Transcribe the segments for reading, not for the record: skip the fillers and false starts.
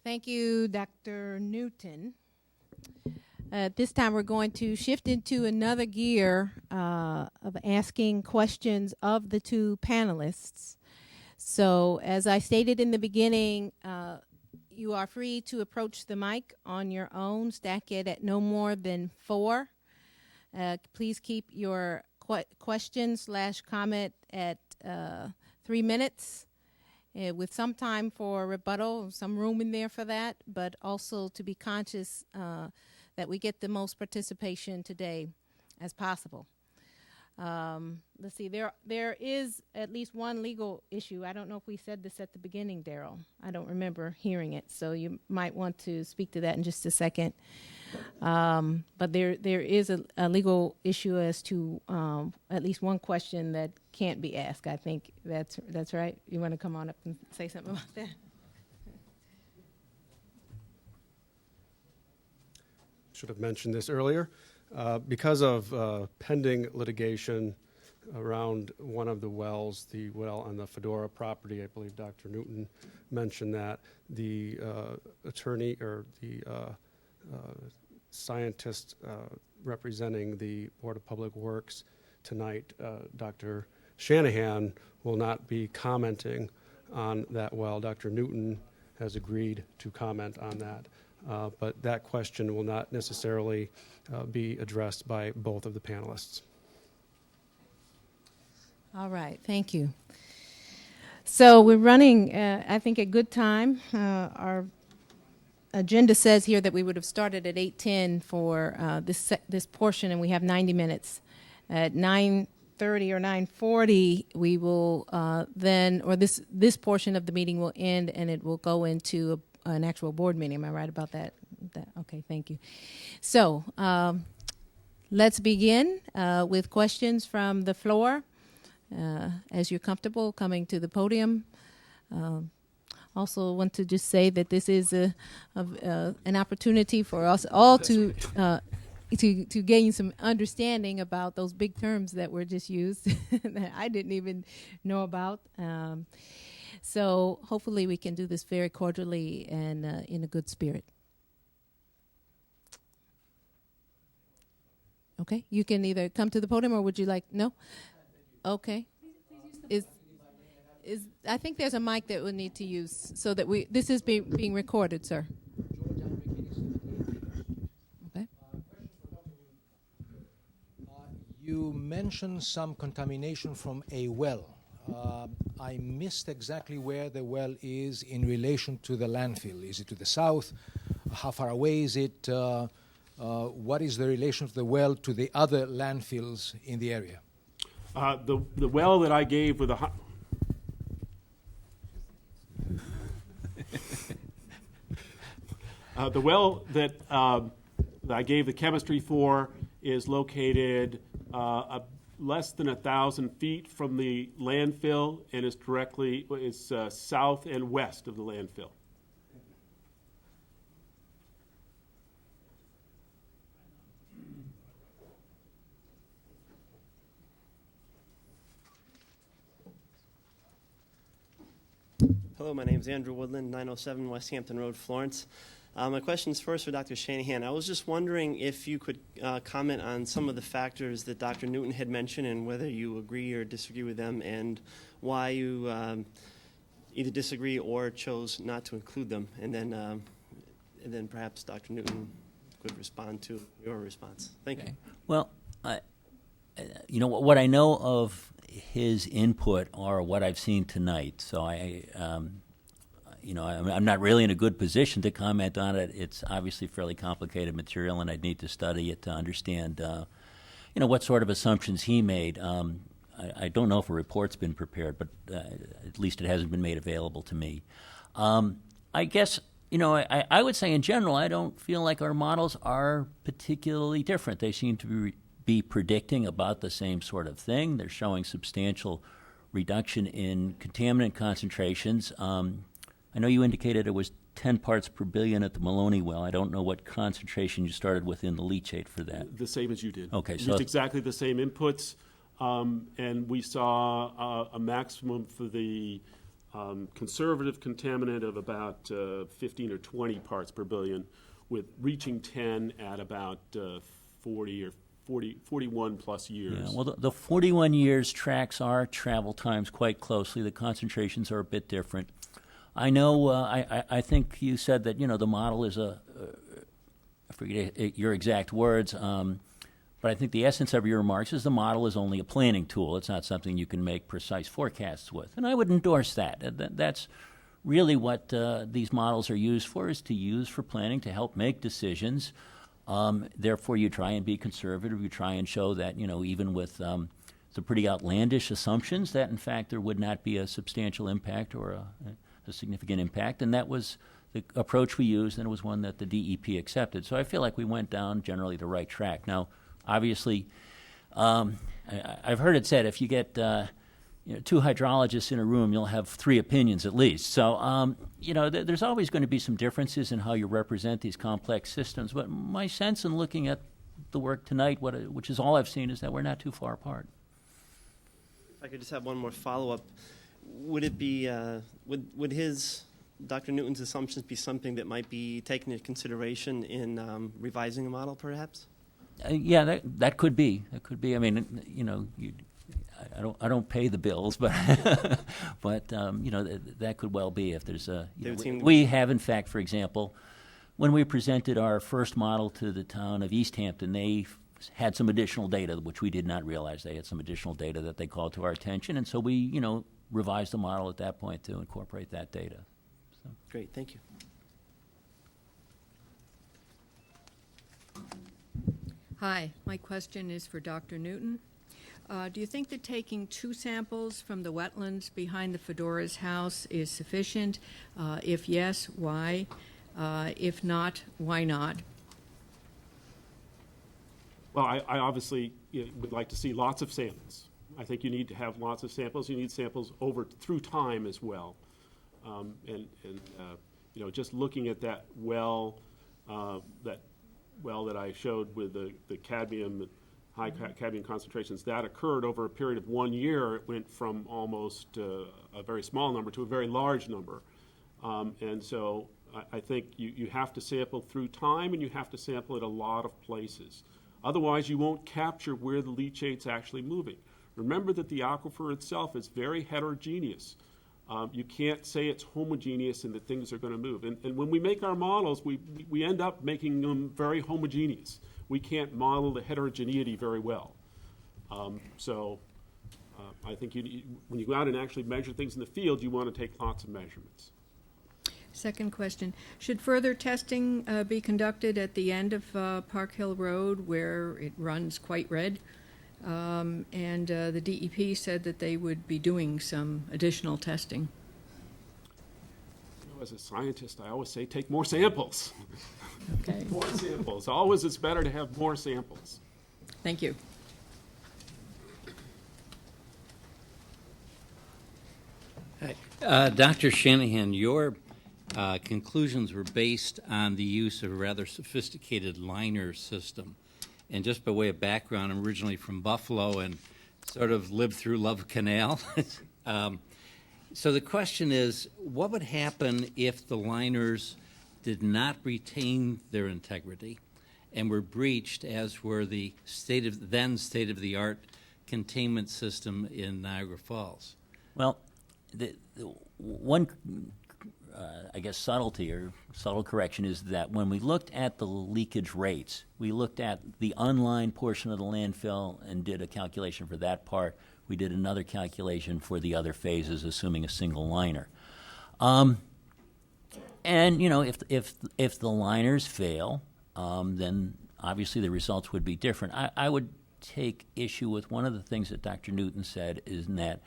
Thank you, Dr. Newton. This time we're going to shift into another gear of asking questions of the two panelists. So as I stated in the beginning, you are free to approach the mic on your own. Stack it at no more than 4. Please keep your question/comment at 3 minutes. With some time for rebuttal, some room in there for that, but also to be conscious that we get the most participation today as possible. Let's see, there is at least one legal issue. I don't know if we said this at the beginning, Daryl. I don't remember hearing it, so you might want to speak to that in just a second. But there is a legal issue as to at least one question that can't be asked. I think that's right. You want to come on up and say something about that? Should have mentioned this earlier. Because of pending litigation around one of the wells, the well on the Fedora property, I believe Dr. Newton mentioned that, the attorney or the scientist representing the Board of Public Works tonight, Dr. Shanahan, will not be commenting on that well. Dr. Newton has agreed to comment on that. But that question will not necessarily be addressed by both of the panelists. All right, thank you. So we're running, I think, a good time. Our agenda says here that we would have started at 8:10 for this portion, and we have 90 minutes. At 9:30 or 9:40, we will this portion of the meeting will end, and it will go into an actual board meeting. Am I right about that? Okay, thank you. So let's begin with questions from the floor. As you're comfortable coming to the podium. Also want to just say that this is an opportunity for us all to gain some understanding about those big terms that were just used that I didn't even know about. So hopefully we can do this very cordially and in a good spirit. Okay, you can either come to the podium or would you like, no? Okay. I think there's a mic that we'll need to use so that this is being recorded, sir. Okay. You mentioned some contamination from a well. I missed exactly where the well is in relation to the landfill. Is it to the south? How far away is it? What is the relation of the well to the other landfills in the area? The well that I gave with the well that I gave the chemistry for is located less than 1,000 feet from the landfill and is south and west of the landfill. Hello, my name is Andrew Woodland, 907 West Hampton Road, Florence. My question is first for Dr. Shanahan. I was just wondering if you could comment on some of the factors that Dr. Newton had mentioned and whether you agree or disagree with them and why you either disagree or chose not to include them. And then perhaps Dr. Newton could respond to your response. Thank you. Well, what I know of his input or what I've seen tonight. So I'm not really in a good position to comment on it. It's obviously fairly complicated material, and I'd need to study it to understand, what sort of assumptions he made. I don't know if a report's been prepared, but at least it hasn't been made available to me. I guess, I would say in general, I don't feel like our models are particularly different. They seem to be predicting about the same sort of thing. They're showing substantial reduction in contaminant concentrations. I know you indicated it was 10 parts per billion at the Maloney well. I don't know what concentration you started with in the leachate for that. The same as you did. Okay, so used exactly the same inputs, and we saw a maximum for the conservative contaminant of about 15 or 20 parts per billion, with reaching 10 at about 41 plus years. Yeah, well, the 41 years tracks our travel times quite closely. The concentrations are a bit different. I know, I think you said that, the model is I forget your exact words, but I think the essence of your remarks is the model is only a planning tool. It's not something you can make precise forecasts with. And I would endorse that. That's really what these models are used for, is to use for planning, to help make decisions. Therefore, you try and be conservative. You try and show that, even with the pretty outlandish assumptions, that in fact there would not be a substantial impact or a significant impact. And that was the approach we used, and it was one that the DEP accepted. So I feel like we went down generally the right track. Now, obviously, I've heard it said if you get two hydrologists in a room, you'll have three opinions at least. So, there's always going to be some differences in how you represent these complex systems. But my sense in looking at the work tonight, which is all I've seen, is that we're not too far apart. If I could just have one more follow-up. Would it be, would Dr. Newton's assumptions be something that might be taken into consideration in revising the model, perhaps? Yeah, that could be. That could be. I mean, I don't pay the bills, but that could well be if there's a. We have, in fact, for example, when we presented our first model to the town of East Hampton, they had some additional data which we did not realize. They had some additional data that they called to our attention, and so we, revised the model at that point to incorporate that data. So. Great, thank you. Hi, my question is for Dr. Newton. Do you think that taking 2 samples from the wetlands behind the Fedora's house is sufficient? If yes, why? If not, why not? Well, I obviously would like to see lots of samples. I think you need to have lots of samples. You need samples through time as well. Just looking at that well that I showed with the cadmium, high cadmium concentrations, that occurred over a period of 1 year. It went from almost a very small number to a very large number. And so I think you have to sample through time, and you have to sample at a lot of places. Otherwise, you won't capture where the leachate's actually moving. Remember that the aquifer itself is very heterogeneous. You can't say it's homogeneous and that things are going to move. And when we make our models, we end up making them very homogeneous. We can't model the heterogeneity very well. I think when you go out and actually measure things in the field, you want to take lots of measurements. Second question, should further testing be conducted at the end of Park Hill Road where it runs quite red? And the DEP said that they would be doing some additional testing. As a scientist, I always say take more samples. Okay. More samples. Always it's better to have more samples. Thank you. Hi. Dr. Shanahan, your conclusions were based on the use of a rather sophisticated liner system. And just by way of background, I'm originally from Buffalo and sort of lived through Love Canal. So the question is, what would happen if the liners did not retain their integrity and were breached, as were the then state-of-the-art containment system in Niagara Falls? Well, the one I guess subtlety or subtle correction is that when we looked at the leakage rates, we looked at the unlined portion of the landfill and did a calculation for that part. We did another calculation for the other phases, assuming a single liner. And if the liners fail, then obviously the results would be different. I would take issue with one of the things that Dr. Newton said, is that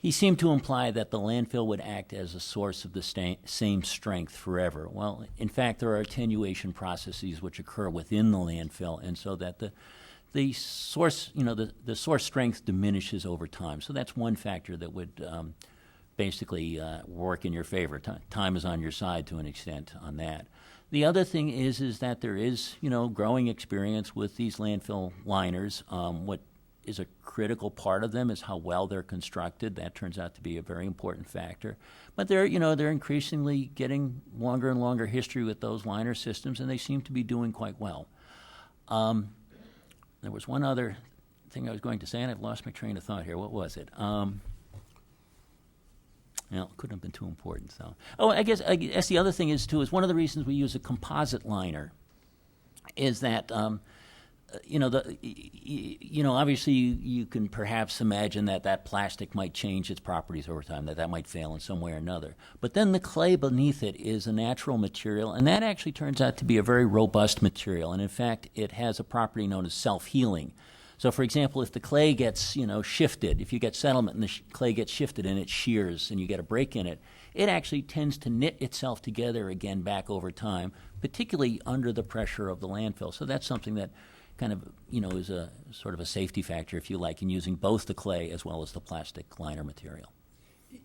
he seemed to imply that the landfill would act as a source of the same strength forever. Well, in fact, there are attenuation processes which occur within the landfill, and so that the source, the source strength diminishes over time. So that's one factor that would basically work in your favor. Time is on your side to an extent on that. The other thing is that there is, growing experience with these landfill liners. What is a critical part of them, is how well they're constructed. That turns out to be a very important factor. But they're increasingly getting longer and longer history with those liner systems, and they seem to be doing quite well. There was one other thing I was going to say, and I've lost my train of thought here. What was it? It couldn't have been too important. So, I guess the other thing is too is one of the reasons we use a composite liner is that obviously you can perhaps imagine that plastic might change its properties over time, that might fail in some way or another. But then the clay beneath it is a natural material, and that actually turns out to be a very robust material. And in fact, it has a property known as self-healing. So, for example, if the clay gets, shifted, if you get settlement and the clay gets shifted and it shears and you get a break in it, it actually tends to knit itself together again back over time, particularly under the pressure of the landfill. So that's something that kind of, is a sort of a safety factor, if you like, in using both the clay as well as the plastic liner material.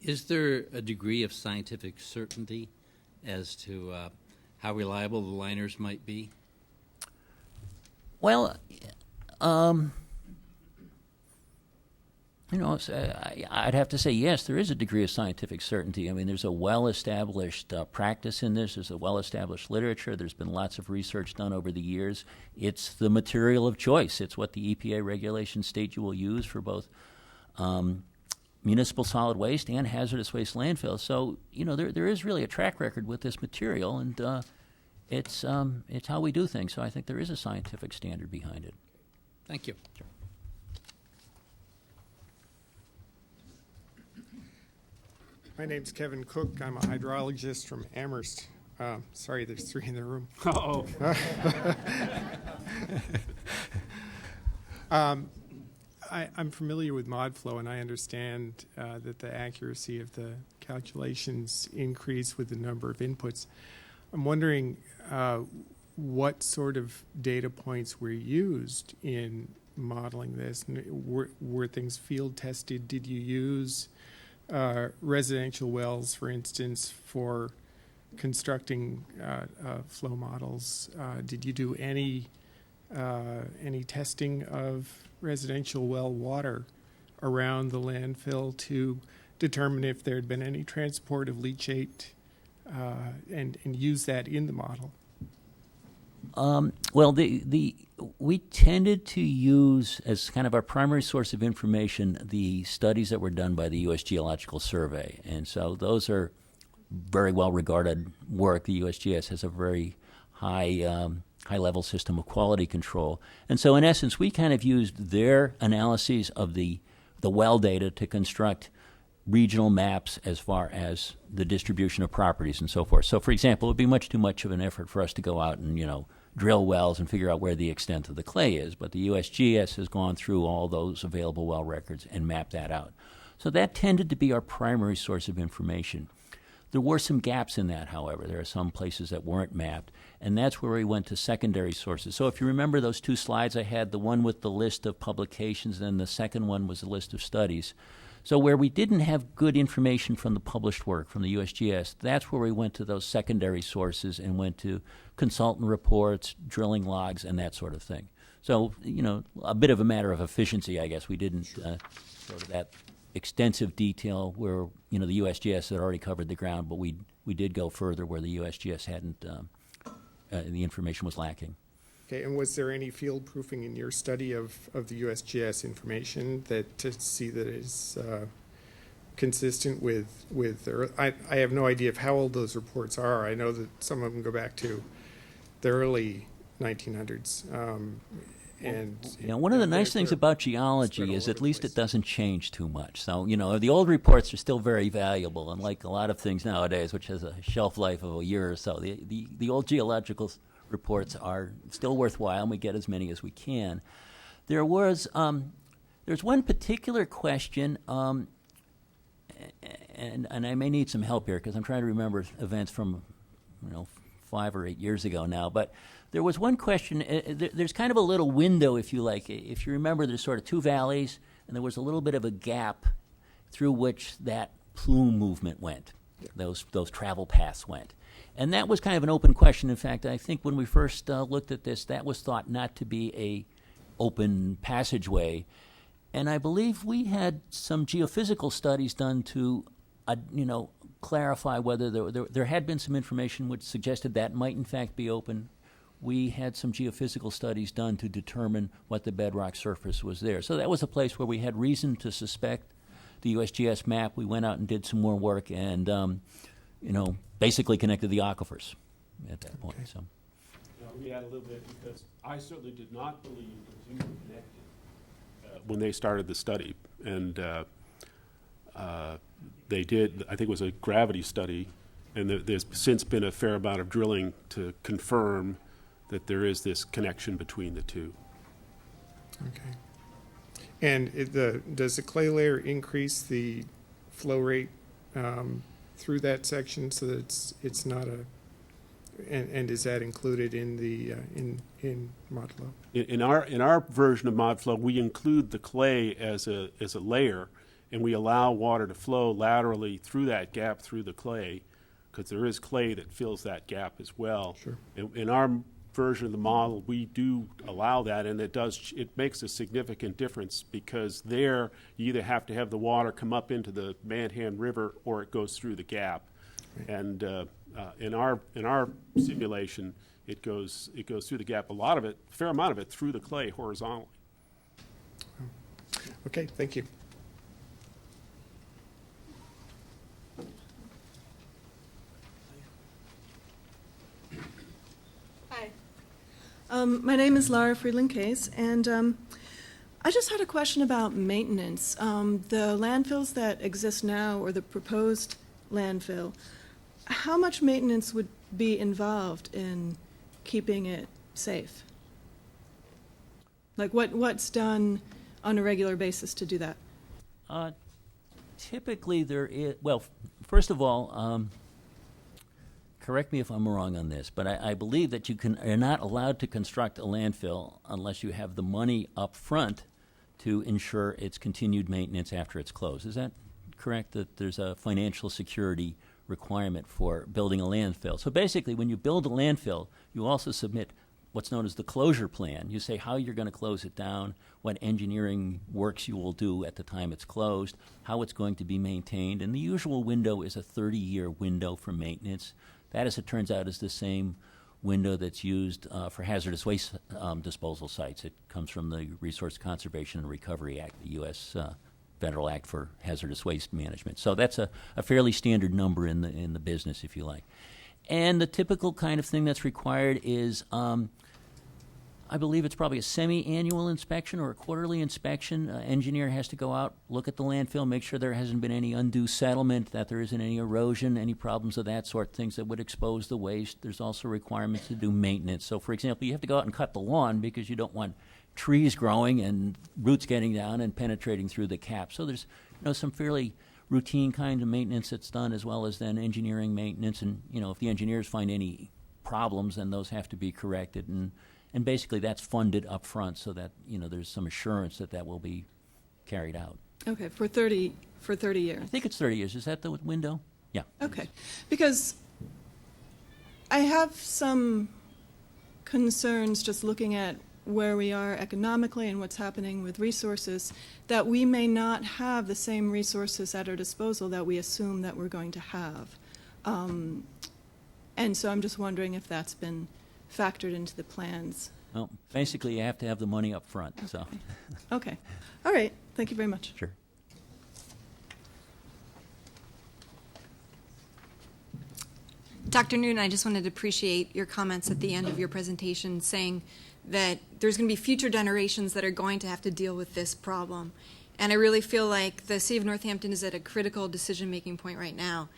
Is there a degree of scientific certainty as to how reliable the liners might be? Well, I'd have to say yes, there is a degree of scientific certainty. I mean, there's a well-established practice in this. There's a well-established literature. There's been lots of research done over the years. It's the material of choice. It's what the EPA regulations state you will use for both municipal solid waste and hazardous waste landfills. So, there is really a track record with this material, and it's how we do things. So I think there is a scientific standard behind it. Thank you. Sure. My name's Kevin Cook. I'm a hydrologist from Amherst. Sorry, there's 3 in the room. Uh-oh. I'm familiar with mod flow, and I understand that the accuracy of the calculations increase with the number of inputs. I'm wondering what sort of data points were used in modeling this? Were things field tested? Did you use residential wells, for instance, for constructing flow models? Did you do any testing of residential well water around the landfill to determine if there had been any transport of leachate and use that in the model? Well, we tended to use as kind of our primary source of information the studies that were done by the U.S. Geological Survey, and so those are very well regarded work. The USGS has a very high-level system of quality control, and so in essence, we kind of used their analyses of the well data to construct regional maps as far as the distribution of properties and so forth. So, for example, it would be much too much of an effort for us to go out and, drill wells and figure out where the extent of the clay is. But the USGS has gone through all those available well records and mapped that out. So that tended to be our primary source of information. There were some gaps in that, however. There are some places that weren't mapped, and that's where we went to secondary sources. So if you remember those 2 slides I had, the one with the list of publications and the second one was a list of studies. So where we didn't have good information from the published work from the USGS, that's where we went to those secondary sources and went to consultant reports, drilling logs, and that sort of thing. So, a bit of a matter of efficiency, I guess. We didn't go to that extensive detail where, the USGS had already covered the ground, but we did go further where the USGS hadn't, the information was lacking. Okay, and was there any field proofing in your study of the USGS information that to see that it's consistent with I have no idea of how old those reports are. I know that some of them go back to the early 1900s. One of the nice things about geology is at least it doesn't change too much. So, the old reports are still very valuable, unlike a lot of things nowadays, which has a shelf life of a year or so. The old geological reports are still worthwhile, and we get as many as we can. There's one particular question, and I may need some help here because I'm trying to remember events from 5 or 8 years ago now, but there was one question. There's kind of a little window, if you like. If you remember, there's sort of 2 valleys, and there was a little bit of a gap through which that plume movement went, those travel paths went. And that was kind of an open question. In fact, I think when we first looked at this, that was thought not to be a open passageway. And I believe we had some geophysical studies done to, clarify whether there had been some information which suggested that might in fact be open. We had some geophysical studies done to determine what the bedrock surface was there. So that was a place where we had reason to suspect the USGS map. We went out and did some more work and, basically connected the aquifers at that point. Okay. So. Let me add a little bit, because I certainly did not believe the two were connected when they started the study. And they did, I think it was a gravity study, and there's since been a fair amount of drilling to confirm that there is this connection between the two. Okay. And does the clay layer increase the flow rate through that section so that it's not a, and is that included in the in ModFlow? In our version of ModFlow, we include the clay as a layer, and we allow water to flow laterally through that gap through the clay, because there is clay that fills that gap as well. Sure. In our version of the model, we do allow that, and it makes a significant difference, because there you either have to have the water come up into the Manhan River or it goes through the gap. Right. And in our simulation, it goes through the gap. A fair amount of it through the clay horizontally. Okay, thank you. Hi. My name is Laura Friedland-Case, and I just had a question about maintenance. The landfills that exist now, or the proposed landfill, how much maintenance would be involved in keeping it safe? Like what's done on a regular basis to do that? Typically there is, well, first of all, correct me if I'm wrong on this, but I believe that you're not allowed to construct a landfill unless you have the money up front to ensure its continued maintenance after it's closed. Is that correct, that there's a financial security requirement for building a landfill? So basically, when you build a landfill, you also submit what's known as the closure plan. You say how you're going to close it down, what engineering works you will do at the time it's closed, how it's going to be maintained, and the usual window is a 30-year window for maintenance. That, as it turns out, is the same window that's used for hazardous waste disposal sites. It comes from the Resource Conservation and Recovery Act, the U.S. Federal Act for Hazardous Waste Management. So that's a fairly standard number in the business, if you like. And the typical kind of thing that's required is, I believe it's probably a semi-annual inspection or a quarterly inspection. Engineer has to go out, look at the landfill, make sure there hasn't been any undue settlement, that there isn't any erosion, any problems of that sort, things that would expose the waste. There's also requirements to do maintenance. So, for example, you have to go out and cut the lawn because you don't want trees growing and roots getting down and penetrating through the cap. So there's some fairly routine kind of maintenance that's done, as well as then engineering maintenance. And if the engineers find any problems, then those have to be corrected. And basically that's funded up front so that there's some assurance that will be carried out. Okay, for 30 years. I think it's 30 years. Is that the window? Yeah. Okay, because I have some concerns just looking at where we are economically and what's happening with resources, that we may not have the same resources at our disposal that we assume that we're going to have. And so I'm just wondering if that's been factored into the plans. Well, basically you have to have the money up front. Okay. So. Okay. All right. Thank you very much. Sure. Dr. Newton, I just wanted to appreciate your comments at the end of your presentation saying that there's going to be future generations that are going to have to deal with this problem. And I really feel like the City of Northampton is at a critical decision-making point right now.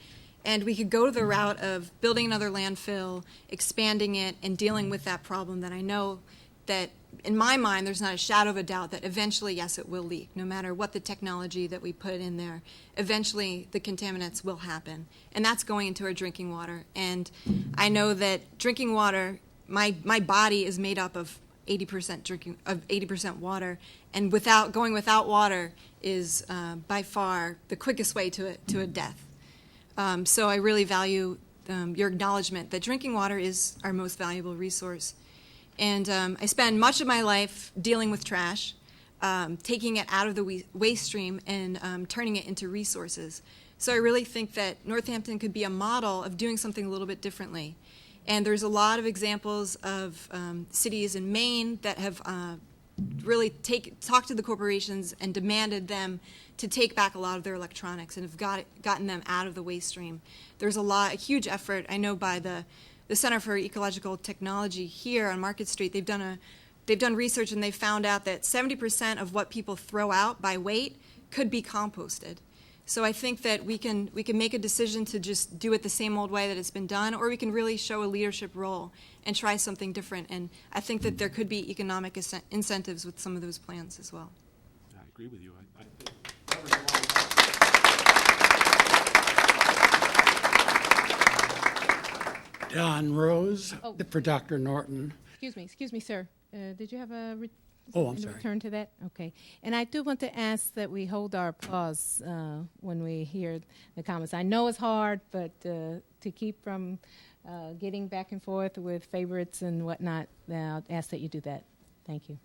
And we could go the route of building another landfill, expanding it, and dealing with that problem that I know that, in my mind, there's not a shadow of a doubt that eventually, yes, it will leak. No matter what the technology that we put in there, eventually the contaminants will happen. And that's going into our drinking water. And I know that drinking water, my body is made up of 80% water, and going without water is by far the quickest way to a death. So I really value your acknowledgement that drinking water is our most valuable resource. And I spend much of my life dealing with trash. taking it out of the waste stream and turning it into resources. So I really think that Northampton could be a model of doing something a little bit differently. And there's a lot of examples of cities in Maine that have really talked to the corporations and demanded them to take back a lot of their electronics and have gotten them out of the waste stream. There's a huge effort, I know, by the Center for Ecological Technology here on Market Street. They've done research and they've found out that 70% of what people throw out by weight could be composted. So I think that we can make a decision to just do it the same old way that it's been done, or we can really show a leadership role and try something different. And I think that there could be economic incentives with some of those plans as well. I agree with you. Don Rose for Dr. Norton. Excuse me, sir. Did you have a I'm sorry. return to that? Okay. And I do want to ask that we hold our applause when we hear the comments. I know it's hard, but to keep from getting back and forth with favorites and whatnot, I'll ask that you do that. Thank you.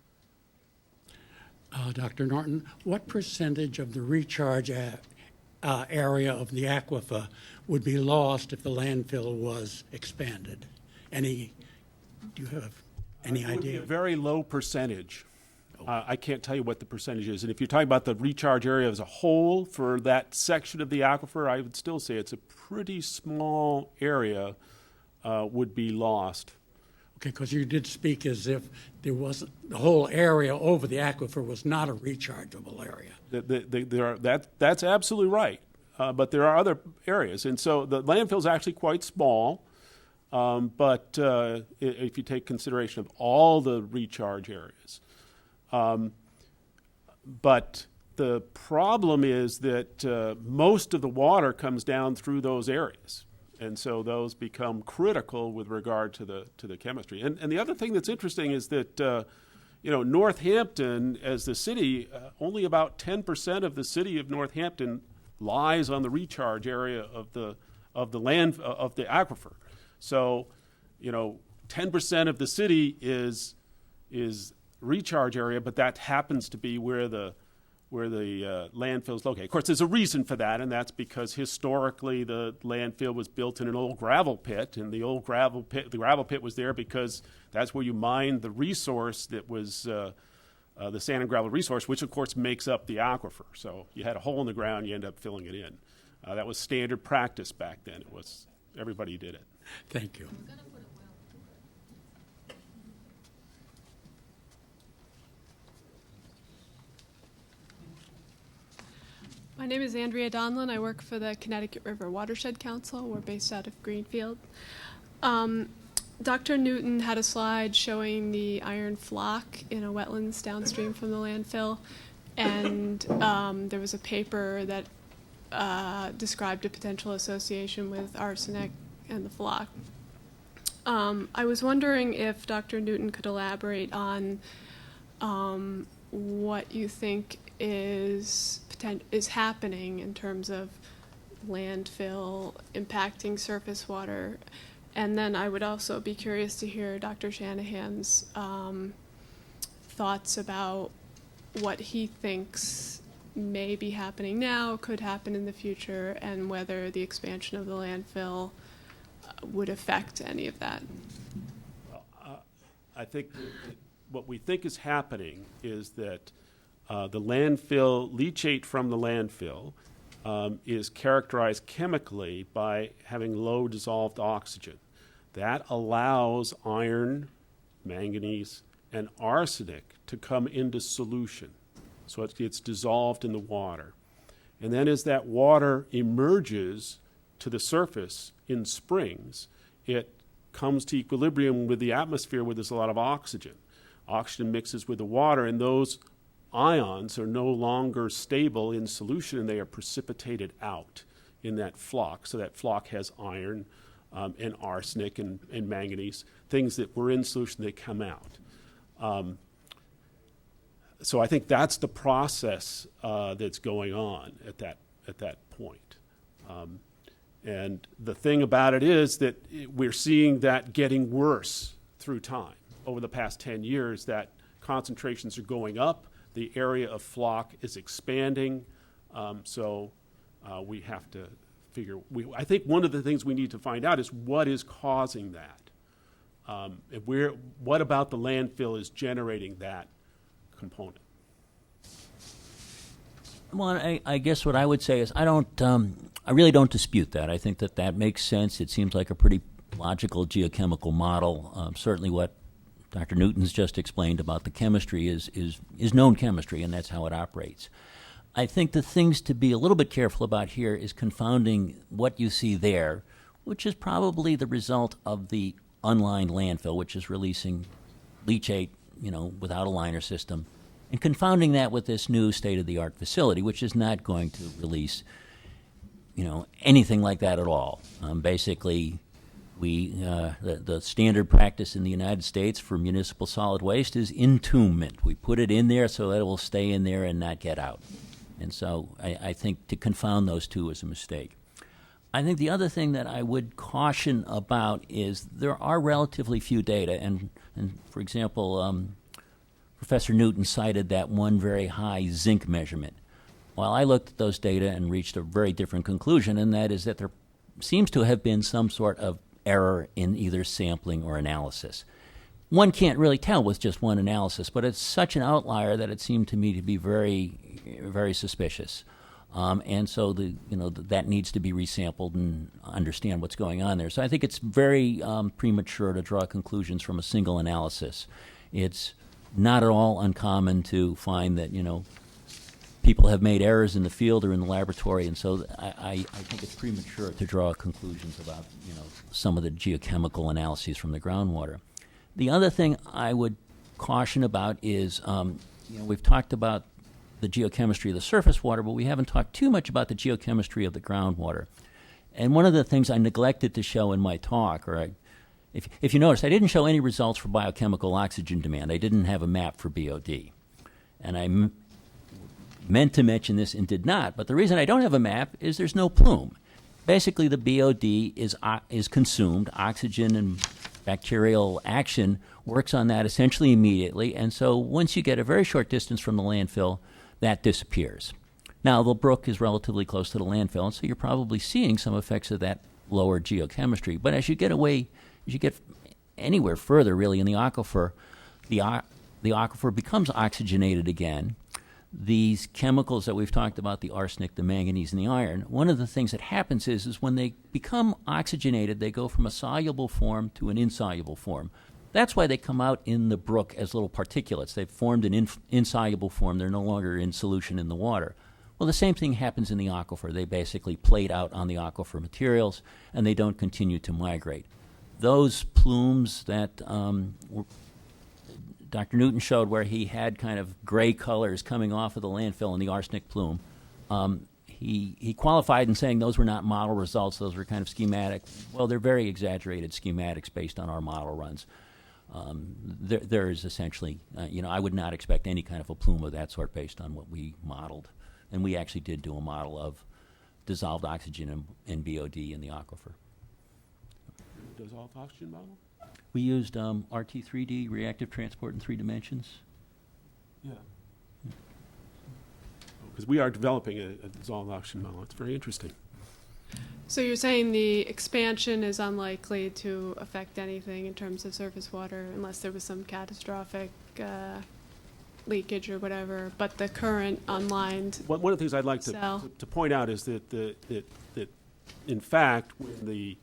Dr. Norton, what percentage of the recharge area of the aquifer would be lost if the landfill was expanded? Do you have any idea? It would be a very low percentage. I can't tell you what the percentage is. And if you're talking about the recharge area as a whole for that section of the aquifer, I would still say it's a pretty small area would be lost. Okay, because you did speak as if there wasn't, the whole area over the aquifer was not a rechargeable area. That's absolutely right. But there are other areas. And so the landfill is actually quite small. But if you take consideration of all the recharge areas. But the problem is that most of the water comes down through those areas. And so those become critical with regard to the chemistry. And the other thing that's interesting is that Northampton, as the city, only about 10% of the city of Northampton lies on the recharge area of the aquifer. So, 10% of the city is recharge area, but that happens to be where the landfill is located. Of course, there's a reason for that, and that's because historically the landfill was built in an old gravel pit, and the gravel pit was there because that's where you mined the resource that was the sand and gravel resource, which of course makes up the aquifer. So you had a hole in the ground, you end up filling it in. That was standard practice back then. Everybody did it. Thank you. My name is Andrea Donlin. I work for the Connecticut River Watershed Council. We're based out of Greenfield. Dr. Newton had a slide showing the iron flock in a wetlands downstream from the landfill, and there was a paper that described a potential association with arsenic and the flock. I was wondering if Dr. Newton could elaborate on what you think is happening in terms of landfill impacting surface water. And then I would also be curious to hear Dr. Shanahan's thoughts about what he thinks may be happening now, could happen in the future, and whether the expansion of the landfill would affect any of that. I think what we think is happening is that the landfill, leachate from the landfill, is characterized chemically by having low dissolved oxygen. That allows iron, manganese, and arsenic to come into solution. So it gets dissolved in the water. And then as that water emerges to the surface in springs, it comes to equilibrium with the atmosphere where there's a lot of oxygen. Oxygen mixes with the water, and those ions are no longer stable in solution, and they are precipitated out in that flock. So that flock has iron and arsenic and manganese, things that were in solution, they come out. So I think that's the process that's going on at that point. And the thing about it is that we're seeing that getting worse through time. Over the past 10 years, that concentrations are going up. The area of flock is expanding, so we have to figure. I think one of the things we need to find out is what is causing that. What about the landfill is generating that component? Well, I guess what I would say is I really don't dispute that. I think that makes sense. It seems like a pretty logical geochemical model. Certainly what Dr. Newton's just explained about the chemistry is known chemistry, and that's how it operates. I think the things to be a little bit careful about here is confounding what you see there, which is probably the result of the unlined landfill, which is releasing leachate, without a liner system, and confounding that with this new state-of-the-art facility, which is not going to release, anything like that at all. Basically, the standard practice in the United States for municipal solid waste is entombment. We put it in there so that it will stay in there and not get out. And so I think to confound those two is a mistake. I think the other thing that I would caution about is there are relatively few data, and for example, Professor Newton cited that one very high zinc measurement. Well, I looked at those data and reached a very different conclusion, and that is that there seems to have been some sort of error in either sampling or analysis. One can't really tell with just one analysis, but it's such an outlier that it seemed to me to be very, very suspicious. And so that needs to be resampled and understand what's going on there. So I think it's very premature to draw conclusions from a single analysis. It's not at all uncommon to find that, people have made errors in the field or in the laboratory, and so I think it's premature to draw conclusions about, some of the geochemical analyses from the groundwater. The other thing I would caution about is, we've talked about the geochemistry of the surface water, but we haven't talked too much about the geochemistry of the groundwater. And one of the things I neglected to show in my talk, if you notice, I didn't show any results for biochemical oxygen demand. I didn't have a map for BOD. And I meant to mention this and did not, but the reason I don't have a map is there's no plume. Basically, the BOD is consumed. Oxygen and bacterial action works on that essentially immediately, and so once you get a very short distance from the landfill, that disappears. Now, the brook is relatively close to the landfill, and so you're probably seeing some effects of that lower geochemistry. But as you get anywhere further, really, in the aquifer, the aquifer becomes oxygenated again. These chemicals that we've talked about, the arsenic, the manganese, and the iron, one of the things that happens is when they become oxygenated, they go from a soluble form to an insoluble form. That's why they come out in the brook as little particulates. They've formed an insoluble form. They're no longer in solution in the water. Well, the same thing happens in the aquifer. They basically plate out on the aquifer materials, and they don't continue to migrate. Those plumes that Dr. Newton showed, where he had kind of gray colors coming off of the landfill in the arsenic plume, he qualified in saying those were not model results. Those were kind of schematic. Well, they're very exaggerated schematics based on our model runs. There is essentially, I would not expect any kind of a plume of that sort based on what we modeled. And we actually did do a model of dissolved oxygen and BOD in the aquifer. Dissolved oxygen model? We used RT3D, reactive transport in 3 dimensions. Yeah. Because we are developing a dissolved oxygen model. It's very interesting. So you're saying the expansion is unlikely to affect anything in terms of surface water unless there was some catastrophic leakage or whatever, but the current unlined One of the things I'd like to point out is that in fact, when the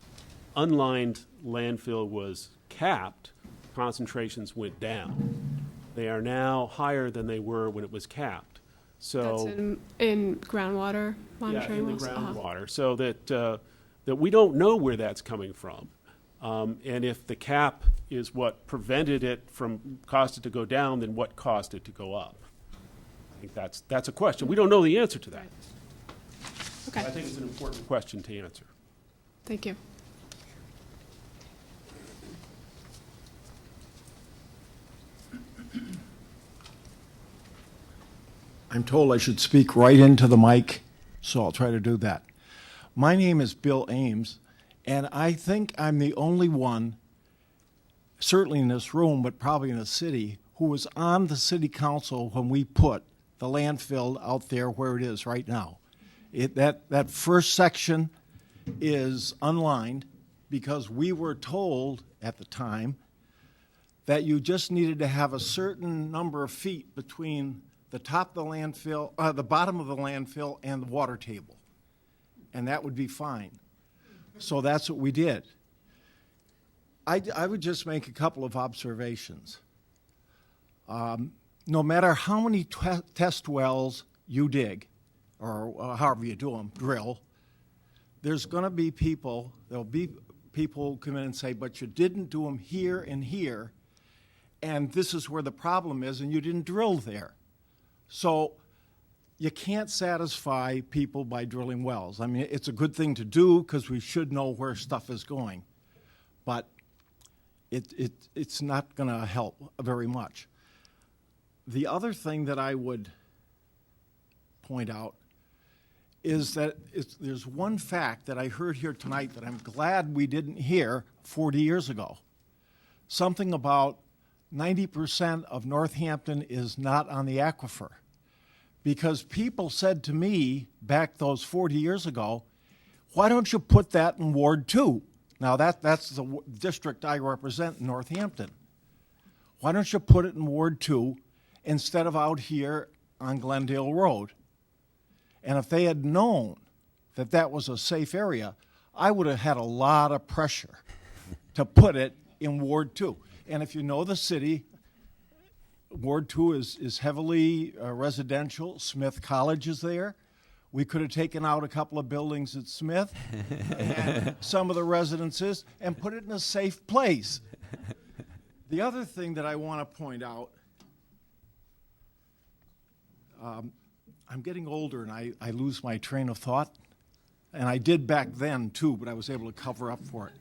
unlined landfill was capped, concentrations went down. They are now higher than they were when it was capped. So that's in groundwater monitoring wells? Yeah, in the groundwater. So that we don't know where that's coming from. And if the cap is what prevented it from caused it to go down, then what caused it to go up? I think that's a question. We don't know the answer to that. Right. Okay. I think it's an important question to answer. Thank you. I'm told I should speak right into the mic, so I'll try to do that. My name is Bill Ames, and I think I'm the only one, certainly in this room, but probably in the city, who was on the city council when we put the landfill out there where it is right now. That first section is unlined because we were told at the time that you just needed to have a certain number of feet between the top of the landfill, the bottom of the landfill and the water table, and that would be fine. So that's what we did. I would just make a couple of observations. No matter how many test wells you dig, or however you do them, drill, there's going to be people, there'll be people who come in and say, but you didn't do them here and here, and this is where the problem is, and you didn't drill there. So you can't satisfy people by drilling wells. I mean, it's a good thing to do because we should know where stuff is going, but it's not going to help very much. The other thing that I would point out is that there's one fact that I heard here tonight that I'm glad we didn't hear 40 years ago. Something about 90% of Northampton is not on the aquifer. Because people said to me back those 40 years ago, why don't you put that in Ward 2? Now that's the district I represent in Northampton. Why don't you put it in Ward 2 instead of out here on Glendale Road? And if they had known that that was a safe area, I would have had a lot of pressure to put it in Ward 2. And if you know the city, Ward 2 is heavily residential. Smith College is there. We could have taken out a couple of buildings at Smith and some of the residences and put it in a safe place. The other thing that I want to point out, I'm getting older and I lose my train of thought. And I did back then too, but I was able to cover up for it.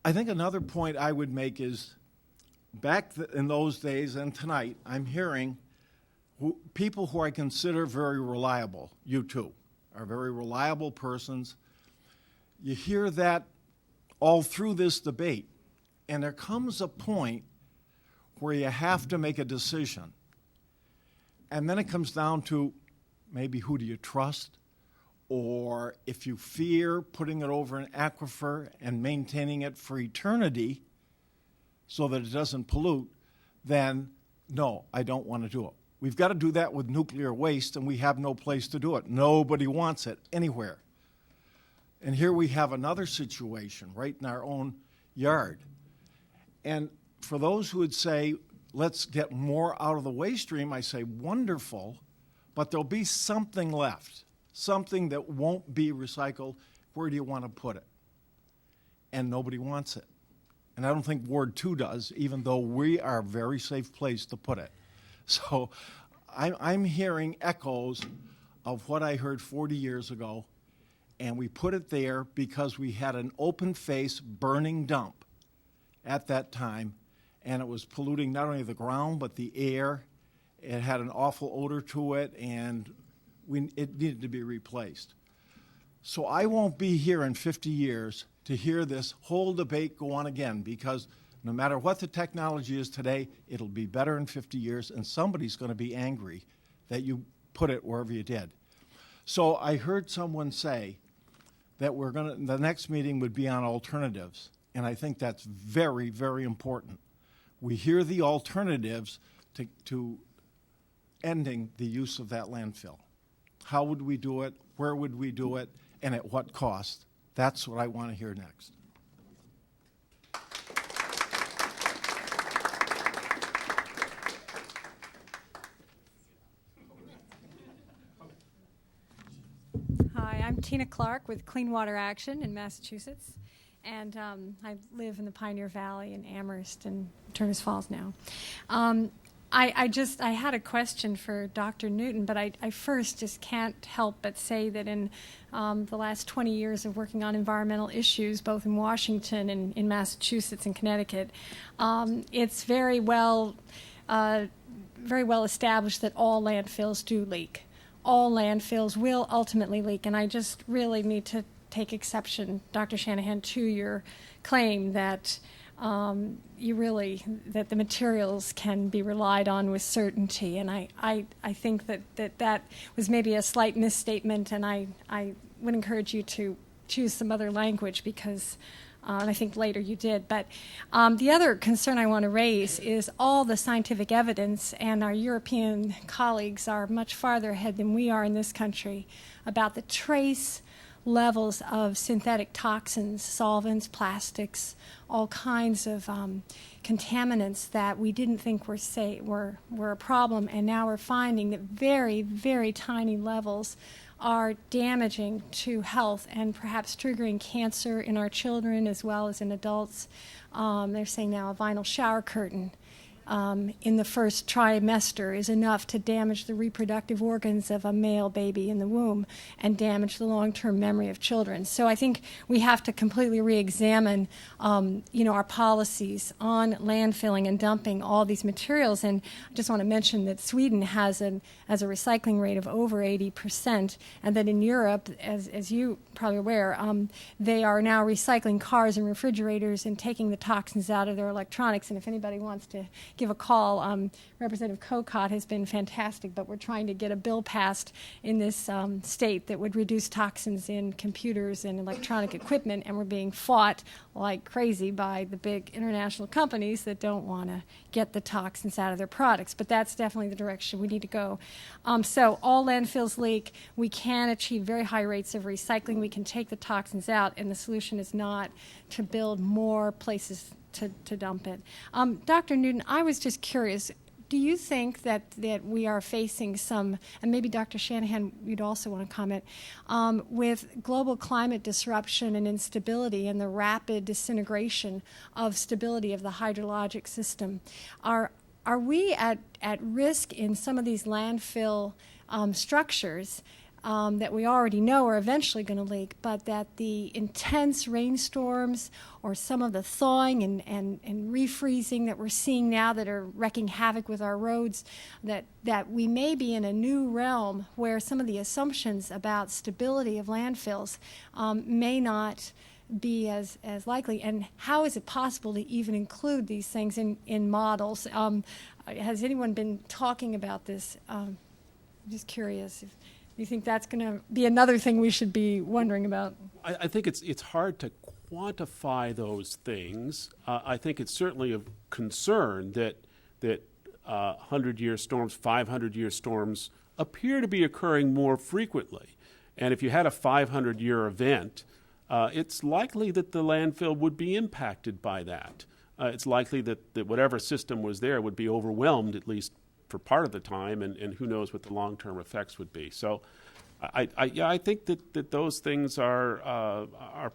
I think another point I would make is back in those days and tonight, I'm hearing people who I consider very reliable, you too, are very reliable persons. You hear that all through this debate, and there comes a point where you have to make a decision. And then it comes down to maybe who do you trust? Or if you fear putting it over an aquifer and maintaining it for eternity so that it doesn't pollute, then no, I don't want to do it. We've got to do that with nuclear waste, and we have no place to do it. Nobody wants it anywhere. And here we have another situation right in our own yard. And for those who would say, let's get more out of the waste stream, I say, wonderful, but there'll be something left. Something that won't be recycled. Where do you want to put it? And nobody wants it. And I don't think Ward 2 does, even though we are a very safe place to put it. So I'm hearing echoes of what I heard 40 years ago, and we put it there because we had an open face burning dump at that time, and it was polluting not only the ground but the air. It had an awful odor to it, and it needed to be replaced. So I won't be here in 50 years to hear this whole debate go on again, because no matter what the technology is today, it'll be better in 50 years, and somebody's going to be angry that you put it wherever you did. So I heard someone say that the next meeting would be on alternatives, and I think that's very, very important. We hear the alternatives to ending the use of that landfill. How would we do it? Where would we do it? And at what cost? That's what I want to hear next. Hi, I'm Tina Clark with Clean Water Action in Massachusetts. And I live in the Pioneer Valley in Amherst and Turners Falls now. I had a question for Dr. Newton, but I first just can't help but say that in the last 20 years of working on environmental issues, both in Washington and in Massachusetts and Connecticut, it's very well established that all landfills do leak. All landfills will ultimately leak, and I just really need to take exception, Dr. Shanahan, to your claim that that the materials can be relied on with certainty. And I think that was maybe a slight misstatement, and I would encourage you to choose some other language because and I think later you did. But the other concern I want to raise is all the scientific evidence, and our European colleagues are much farther ahead than we are in this country about the trace levels of synthetic toxins, solvents, plastics, all kinds of contaminants that we didn't think were a problem, and now we're finding that very, very tiny levels are damaging to health and perhaps triggering cancer in our children as well as in adults. They're saying now a vinyl shower curtain in the first trimester is enough to damage the reproductive organs of a male baby in the womb and damage the long-term memory of children. So I think we have to completely re-examine, our policies on landfilling and dumping all these materials. And I just want to mention that Sweden has a recycling rate of over 80%, and that in Europe, as you probably aware, they are now recycling cars and refrigerators and taking the toxins out of their electronics. And if anybody wants to give a call, Representative Kokot has been fantastic, but we're trying to get a bill passed in this state that would reduce toxins in computers and electronic equipment, and we're being fought like crazy by the big international companies that don't want to get the toxins out of their products. But that's definitely the direction we need to go. So all landfills leak. We can achieve very high rates of recycling. We can take the toxins out, and the solution is not to build more places to dump it. Dr. Newton, I was just curious, do you think that we are facing some, and maybe Dr. Shanahan, you'd also want to comment, with global climate disruption and instability and the rapid disintegration of stability of the hydrologic system, are we at risk in some of these landfill structures that we already know are eventually going to leak, but that the intense rainstorms or some of the thawing and refreezing that we're seeing now that are wreaking havoc with our roads, that we may be in a new realm where some of the assumptions about stability of landfills may not be as likely? And how is it possible to even include these things in models? Has anyone been talking about this? I'm just curious if you think that's going to be another thing we should be wondering about. I think it's hard to quantify those things. I think it's certainly of concern that 100-year storms, 500-year storms appear to be occurring more frequently. And if you had a 500-year event, it's likely that the landfill would be impacted by that. It's likely that whatever system was there would be overwhelmed, at least for part of the time, and who knows what the long-term effects would be. So I think that those things are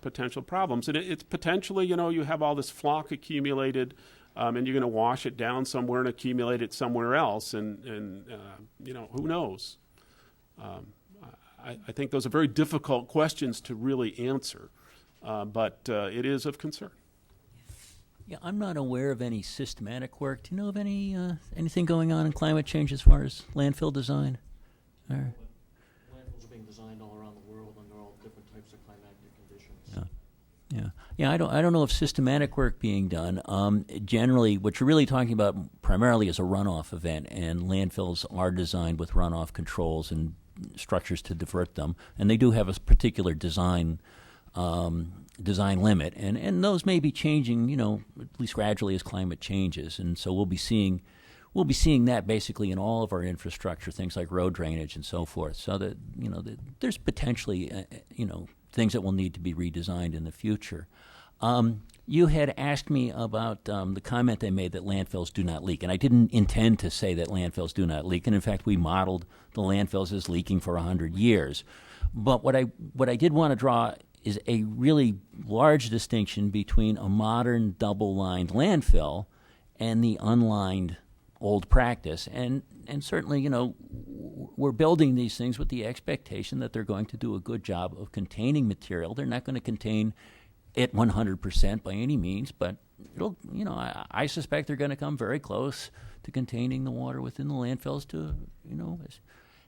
potential problems. And it's potentially, you have all this flock accumulated, and you're going to wash it down somewhere and accumulate it somewhere else, and who knows? I think those are very difficult questions to really answer, but it is of concern. Yeah, I'm not aware of any systematic work. Do you know of anything going on in climate change as far as landfill design? Landfills are being designed all around the world under all different types of climatic conditions. Yeah. I don't know of systematic work being done. Generally, what you're really talking about primarily is a runoff event, and landfills are designed with runoff controls and structures to divert them, and they do have a particular design limit, and those may be changing, at least gradually as climate changes, and so we'll be seeing that basically in all of our infrastructure, things like road drainage and so forth. So that there's potentially things that will need to be redesigned in the future. You had asked me about the comment I made that landfills do not leak, and I didn't intend to say that landfills do not leak, and in fact we modeled the landfills as leaking for 100 years. But what I did want to draw is a really large distinction between a modern double-lined landfill and the unlined old practice. And certainly, we're building these things with the expectation that they're going to do a good job of containing material. They're not going to contain it 100% by any means, but it'll, I suspect they're going to come very close to containing the water within the landfills to,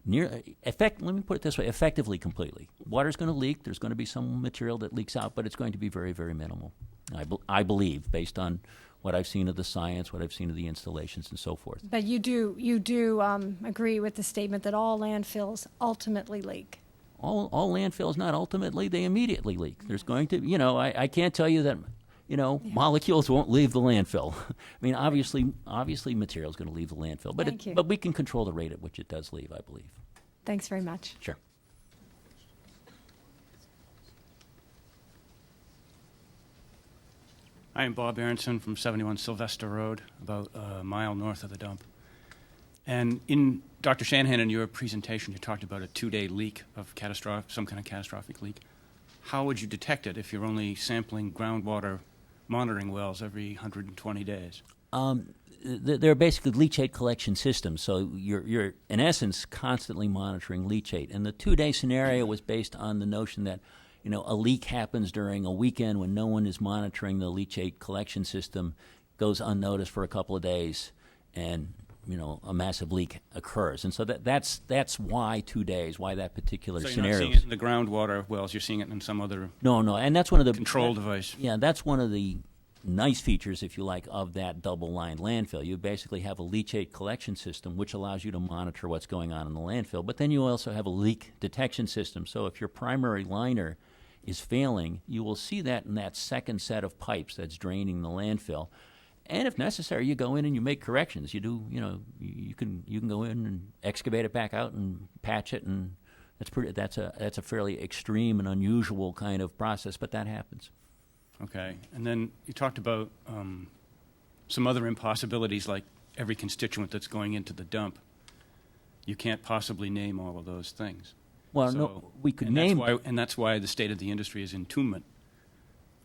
let me put it this way, effectively completely. Water's going to leak. There's going to be some material that leaks out, but it's going to be very, very minimal. I believe, based on what I've seen of the science, what I've seen of the installations, and so forth. But you do agree with the statement that all landfills ultimately leak. All landfills, not ultimately, they immediately leak. There's going to, I can't tell you that, molecules won't leave the landfill. I mean, obviously material is going to leave the landfill, but we can control the rate at which it does leave, I believe. Thanks very much. Sure. I am Bob Aronson from 71 Sylvester Road, about a mile north of the dump. And in Dr. Shanahan, in your presentation, you talked about a 2-day leak of some kind of catastrophic leak. How would you detect it if you're only sampling groundwater monitoring wells every 120 days? They're basically leachate collection systems, so you're in essence constantly monitoring leachate. And the 2-day scenario was based on the notion that a leak happens during a weekend when no one is monitoring the leachate collection system, goes unnoticed for a couple of days, and a massive leak occurs. And so that's why 2 days, why that particular scenario. So you're not seeing it in the groundwater wells, you're seeing it in some other No, and that's one of the control device. Yeah, that's one of the nice features, if you like, of that double-lined landfill. You basically have a leachate collection system which allows you to monitor what's going on in the landfill, but then you also have a leak detection system. So if your primary liner is failing, you will see that in that second set of pipes that's draining the landfill. And if necessary, you go in and you make corrections. You do, you can go in and excavate it back out and patch it, and that's a fairly extreme and unusual kind of process, but that happens. Okay, and then you talked about some other impossibilities, like every constituent that's going into the dump. You can't possibly name all of those things. Well, so, no, we could and name. That's why the state of the industry is entombment.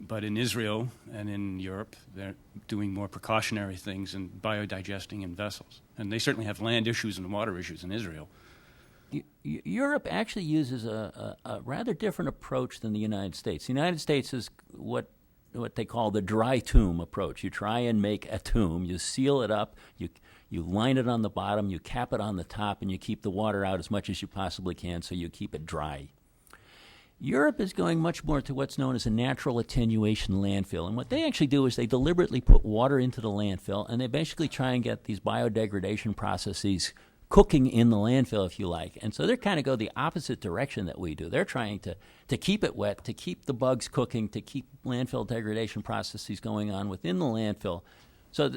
But in Israel and in Europe, they're doing more precautionary things and biodigesting in vessels. And they certainly have land issues and water issues in Israel. Europe actually uses a rather different approach than the United States. The United States is what they call the dry tomb approach. You try and make a tomb, you seal it up, you line it on the bottom, you cap it on the top, and you keep the water out as much as you possibly can so you keep it dry. Europe is going much more to what's known as a natural attenuation landfill. And what they actually do is they deliberately put water into the landfill, and they basically try and get these biodegradation processes cooking in the landfill, if you like. And so they kind of go the opposite direction that we do. They're trying to keep it wet, to keep the bugs cooking, to keep landfill degradation processes going on within the landfill. So,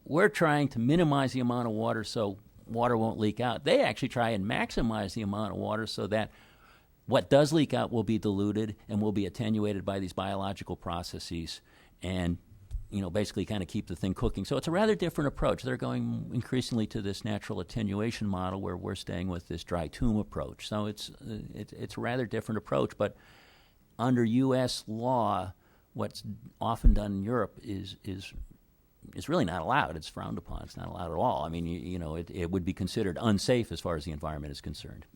we're trying to minimize the amount of water so water won't leak out. They actually try and maximize the amount of water so that what does leak out will be diluted and will be attenuated by these biological processes and, basically kind of keep the thing cooking. So it's a rather different approach. They're going increasingly to this natural attenuation model where we're staying with this dry tomb approach. So it's a rather different approach, but under U.S. law, what's often done in Europe is really not allowed. It's frowned upon. It's not allowed at all. I mean, it would be considered unsafe as far as the environment is concerned.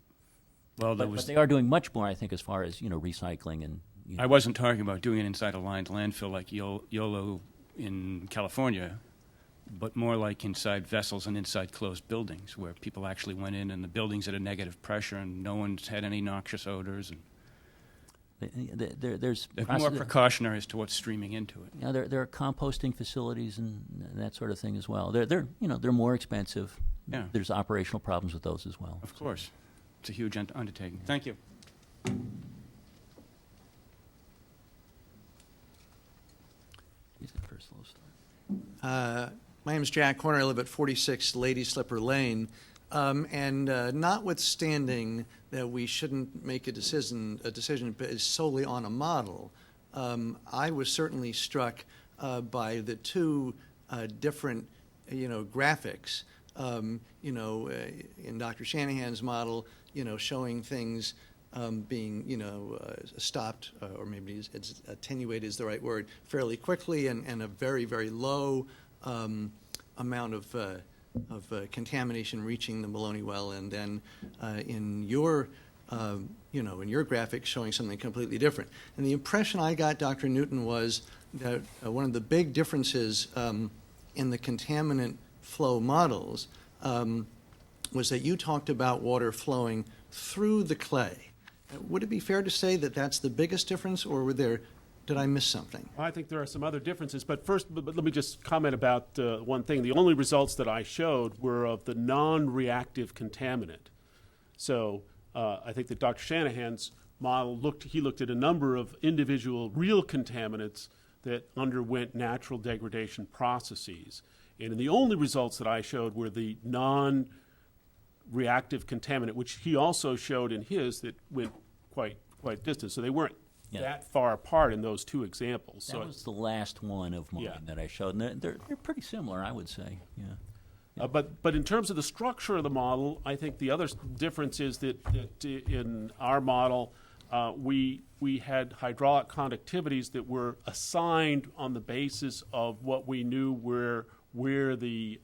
Well, but they are doing much more, I think, as far as recycling and. I wasn't talking about doing it inside a lined landfill like YOLO in California, but more like inside vessels and inside closed buildings where people actually went in and the building's at a negative pressure and no one's had any noxious odors. And there's more precautionary as to what's streaming into it. Yeah, there are composting facilities and that sort of thing as well. They're more expensive. Yeah. There's operational problems with those as well. Of course. It's a huge undertaking. Thank you. My name is Jack Horner. I live at 46 Lady Slipper Lane. Notwithstanding that we shouldn't make a decision based solely on a model, I was certainly struck by the two different, graphics. In Dr. Shanahan's model, showing things being, stopped, or maybe it's attenuated is the right word, fairly quickly, and a very, very low amount of contamination reaching the Maloney well, and then in your graphic showing something completely different. And the impression I got, Dr. Newton, was that one of the big differences in the contaminant flow models was that you talked about water flowing through the clay. Would it be fair to say that that's the biggest difference, or did I miss something? I think there are some other differences, but first, but let me just comment about one thing. The only results that I showed were of the non-reactive contaminant. So I think that Dr. Shanahan's model looked at a number of individual real contaminants that underwent natural degradation processes. And the only results that I showed were the non-reactive contaminant, which he also showed in his that went quite distant. So they weren't that far apart in those two examples. That was the last one of mine that I showed, and they're pretty similar, I would say. But in terms of the structure of the model, I think the other difference is that in our model, we had hydraulic conductivities that were assigned on the basis of what we knew where the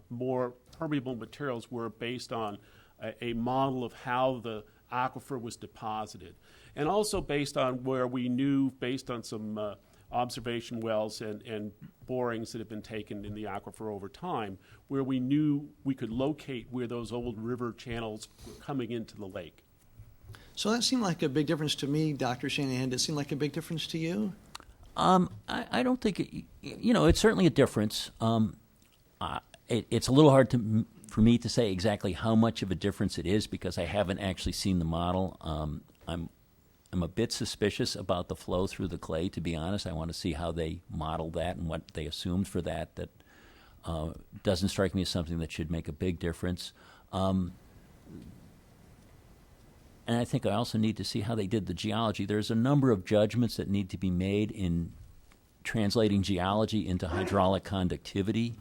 more permeable materials were based on a model of how the aquifer was deposited, and also based on where we knew, based on some observation wells and borings that have been taken in the aquifer over time, where we knew we could locate where those old river channels were coming into the lake. So that seemed like a big difference to me, Dr. Shanahan. Did it seem like a big difference to you? I don't think it's certainly a difference. It's a little hard for me to say exactly how much of a difference it is because I haven't actually seen the model. I'm a bit suspicious about the flow through the clay, to be honest. I want to see how they modeled that and what they assumed for that. That doesn't strike me as something that should make a big difference. And I think I also need to see how they did the geology. There's a number of judgments that need to be made in translating geology into hydraulic conductivity.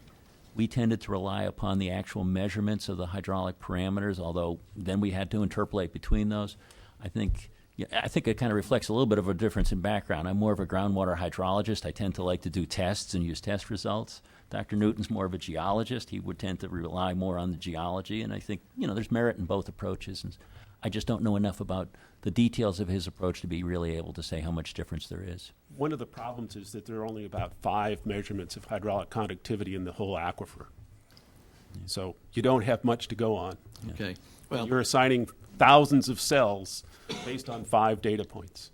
We tended to rely upon the actual measurements of the hydraulic parameters, although then we had to interpolate between those. I think it kind of reflects a little bit of a difference in background. I'm more of a groundwater hydrologist. I tend to like to do tests and use test results. Dr. Newton's more of a geologist. He would tend to rely more on the geology, and I think there's merit in both approaches. And I just don't know enough about the details of his approach to be really able to say how much difference there is. One of the problems is that there are only about 5 measurements of hydraulic conductivity in the whole aquifer. So you don't have much to go on. Okay. Well, you're assigning thousands of cells based on 5 data points.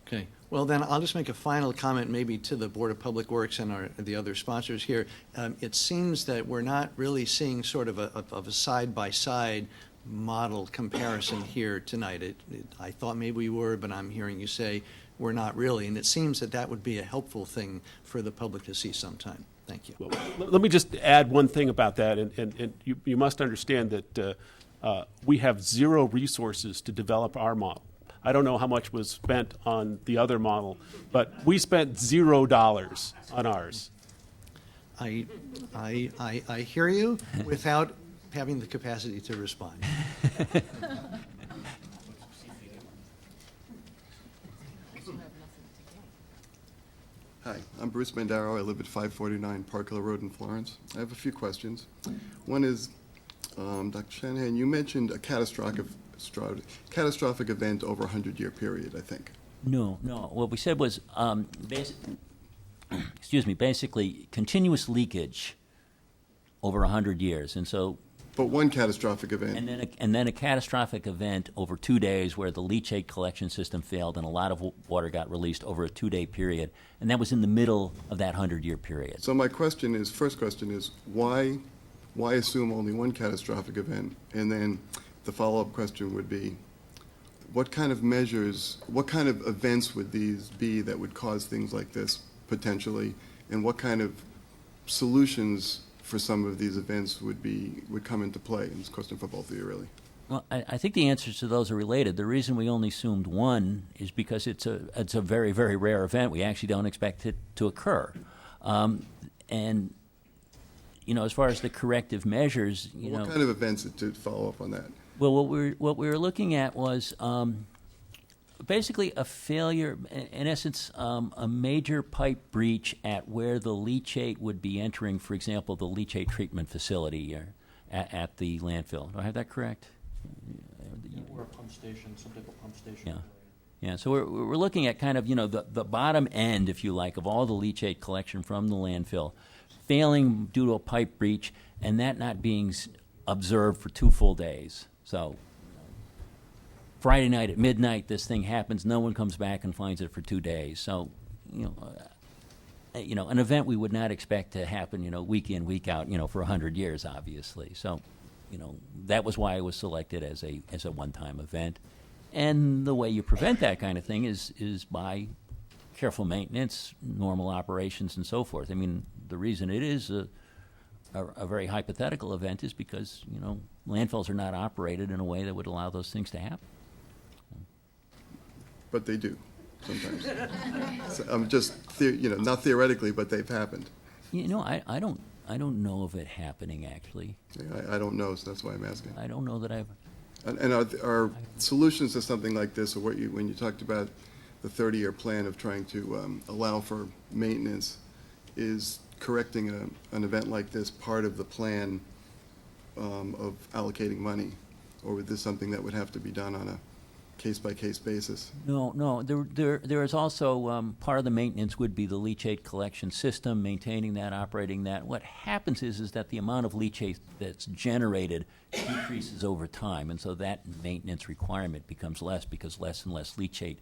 Okay. Well, then I'll just make a final comment maybe to the Board of Public Works and the other sponsors here. It seems that we're not really seeing sort of a side-by-side model comparison here tonight. I thought maybe we were, but I'm hearing you say we're not really, and it seems that would be a helpful thing for the public to see sometime. Thank you. Well, let me just add one thing about that, and you must understand that we have 0 resources to develop our model. I don't know how much was spent on the other model, but we spent $0 on ours. I hear you without having the capacity to respond. Hi, I'm Bruce Mandaro. I live at 549 Park Hill Road in Florence. I have a few questions. One is, Dr. Shanahan, you mentioned a catastrophic event over a 100-year period, I think. No. What we said was, basically continuous leakage over 100 years, and so. But one catastrophic event. And then a catastrophic event over 2 days where the leachate collection system failed and a lot of water got released over a 2-day period, and that was in the middle of that 100-year period. So my first question is, why assume only one catastrophic event? And then the follow-up question would be, what kind of events would these be that would cause things like this potentially, and what kind of solutions for some of these events would come into play? And this question for both of you, really. Well, I think the answers to those are related. The reason we only assumed one is because it's a very, very rare event. We actually don't expect it to occur. And as far as the corrective measures, what kind of events, to follow up on that? Well, what we were looking at was basically a failure, in essence, a major pipe breach at where the leachate would be entering, for example, the leachate treatment facility at the landfill. Do I have that correct? Or a pump station, some type of pump station. Yeah. So we're looking at kind of the bottom end, if you like, of all the leachate collection from the landfill, failing due to a pipe breach, and that not being observed for 2 full days. So Friday night at midnight, this thing happens. No one comes back and finds it for 2 days. So, an event we would not expect to happen, week in, week out, for 100 years, obviously. So, that was why it was selected as a one-time event. And the way you prevent that kind of thing is by careful maintenance, normal operations, and so forth. I mean, the reason it is a very hypothetical event is because, landfills are not operated in a way that would allow those things to happen. But they do sometimes. So I'm just, not theoretically, but they've happened. I don't know of it happening, actually. I don't know, so that's why I'm asking. I don't know that I've... And are solutions to something like this, or when you talked about the 30-year plan of trying to allow for maintenance, is correcting an event like this part of the plan of allocating money? Or is this something that would have to be done on a case-by-case basis? No. There is also part of the maintenance would be the leachate collection system, maintaining that, operating that. What happens is that the amount of leachate that's generated decreases over time, and so that maintenance requirement becomes less because less and less leachate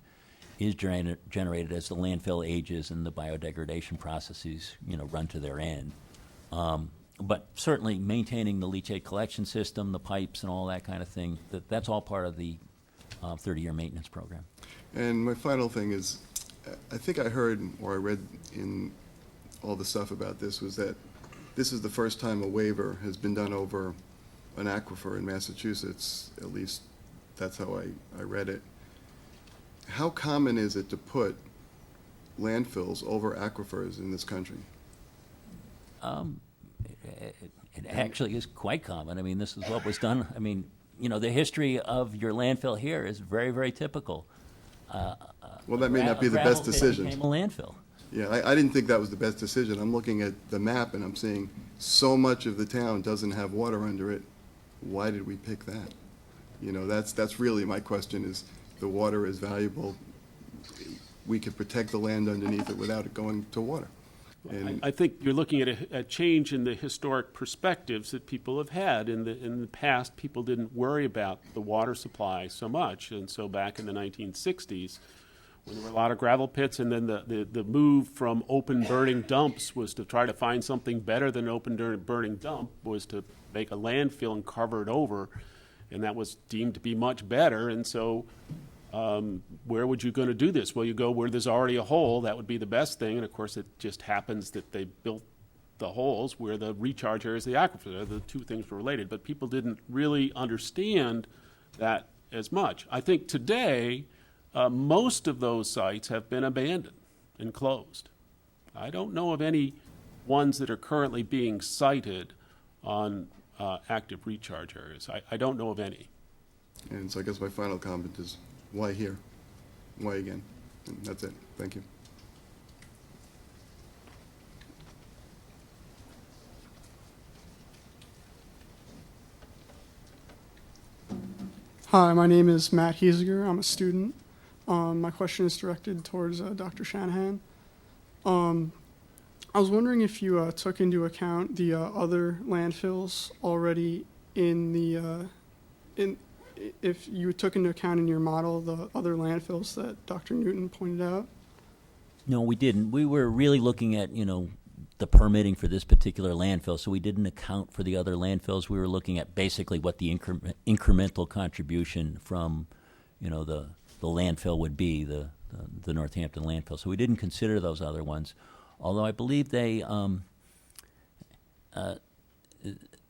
is generated as the landfill ages and the biodegradation processes, run to their end. But certainly maintaining the leachate collection system, the pipes, and all that kind of thing, that's all part of the 30-year maintenance program. And my final thing is, I think I heard or I read in all the stuff about this was that this is the first time a waiver has been done over an aquifer in Massachusetts. At least that's how I read it. How common is it to put landfills over aquifers in this country? It actually is quite common. I mean, this is what was done. I mean, the history of your landfill here is very, very typical. Well, that may not be the best decision. Became a landfill. Yeah, I didn't think that was the best decision. I'm looking at the map and I'm seeing so much of the town doesn't have water under it. Why did we pick that? That's really my question is, the water is valuable. We could protect the land underneath it without it going to water. And I think you're looking at a change in the historic perspectives that people have had. In the past, people didn't worry about the water supply so much, and so back in the 1960s, when there were a lot of gravel pits, and then the move from open burning dumps was to try to find something better than open burning dump, was to make a landfill and cover it over, and that was deemed to be much better. And so where would you go to do this? Well, you go where there's already a hole. That would be the best thing. And, of course, it just happens that they built the holes where the recharge area is the aquifer. The two things were related. But people didn't really understand that as much. I think today most of those sites have been abandoned and closed. I don't know of any ones that are currently being cited on active recharge areas. I don't know of any. And so I guess my final comment is, why here? Why again? And that's it. Thank you. Hi, my name is Matt Hiesiger. I'm a student. My question is directed towards Dr. Shanahan. I was wondering if you took into account the other landfills already in the if you took into account in your model the other landfills that Dr. Newton pointed out. No, we didn't. We were really looking at, the permitting for this particular landfill, so we didn't account for the other landfills. We were looking at basically what the incremental contribution from, the landfill would be, the Northampton landfill. So we didn't consider those other ones, although I believe they,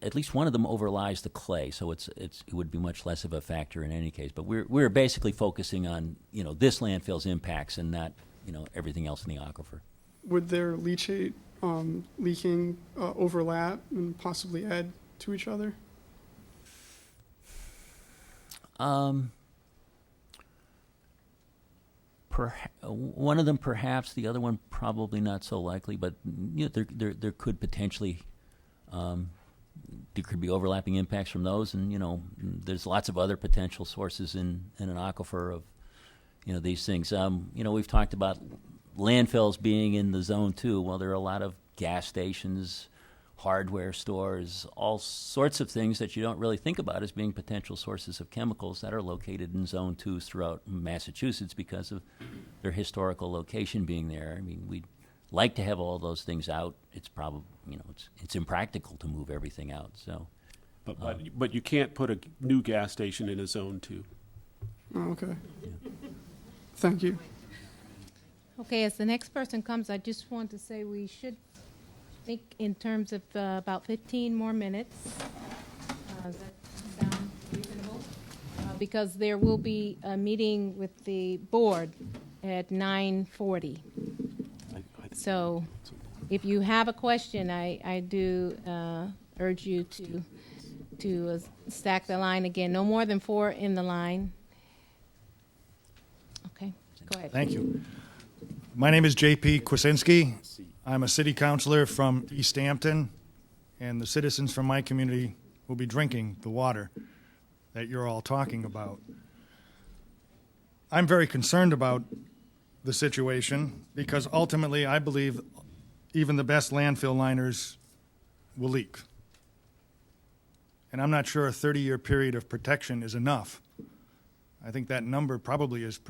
at least one of them overlies the clay, so it would be much less of a factor in any case. But we're basically focusing on, this landfill's impacts and not, everything else in the aquifer. Would their leachate leaking overlap and possibly add to each other? One of them perhaps, the other one probably not so likely, but there could potentially there could be overlapping impacts from those, and there's lots of other potential sources in an aquifer of these things. We've talked about landfills being in the zone too. Well, there are a lot of gas stations, hardware stores, all sorts of things that you don't really think about as being potential sources of chemicals that are located in Zone 2s throughout Massachusetts because of their historical location being there. I mean, we'd like to have all those things out. It's probably, it's impractical to move everything out, so. But you can't put a new gas station in a Zone 2. Oh, okay. Thank you. Okay, as the next person comes, I just want to say we should think in terms of about 15 more minutes. Does that sound reasonable? Because there will be a meeting with the board at 9:40. So if you have a question, I do urge you to stack the line again. No more than 4 in the line. Okay, go ahead. Thank you. My name is J.P. Kwasinski. I'm a city councilor from East Hampton, and the citizens from my community will be drinking the water that you're all talking about. I'm very concerned about the situation because ultimately I believe even the best landfill liners will leak. And I'm not sure a 30-year period of protection is enough. I think that number probably is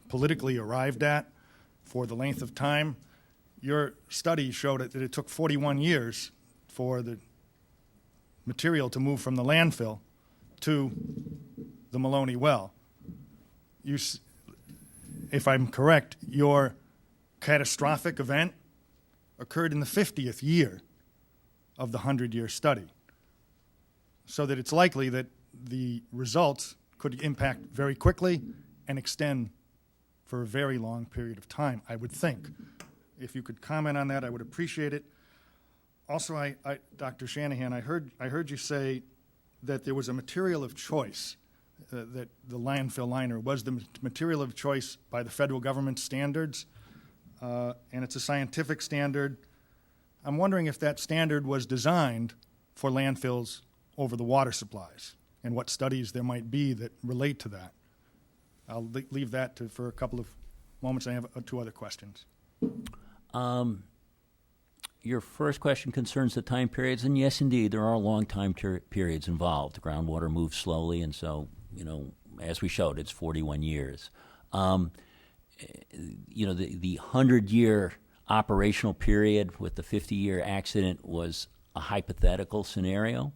politically arrived at for the length of time. Your study showed that it took 41 years for the material to move from the landfill to the Maloney well. If I'm correct, your catastrophic event occurred in the 50th year of the 100-year study, so that it's likely that the results could impact very quickly and extend for a very long period of time, I would think. If you could comment on that, I would appreciate it. Also, Dr. Shanahan, I heard you say that there was a material of choice, that the landfill liner was the material of choice by the federal government standards, and it's a scientific standard. I'm wondering if that standard was designed for landfills over the water supplies and what studies there might be that relate to that. I'll leave that for a couple of moments. I have 2 other questions. Your first question concerns the time periods, and yes, indeed, there are long time periods involved. The groundwater moves slowly, and so, as we showed, it's 41 years. The 100-year operational period with the 50-year accident was a hypothetical scenario.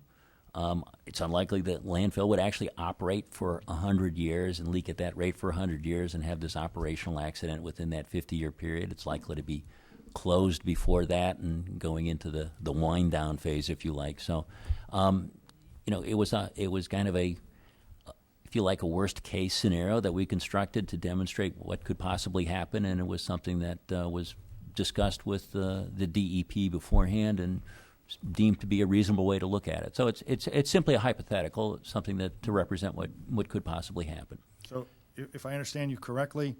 It's unlikely that landfill would actually operate for 100 years and leak at that rate for 100 years and have this operational accident within that 50-year period. It's likely to be closed before that and going into the wind down phase, if you like. So, it was kind of a, if you like, a worst case scenario that we constructed to demonstrate what could possibly happen, and it was something that was discussed with the DEP beforehand and deemed to be a reasonable way to look at it. So it's simply a hypothetical, something that to represent what could possibly happen. So, if I understand you correctly,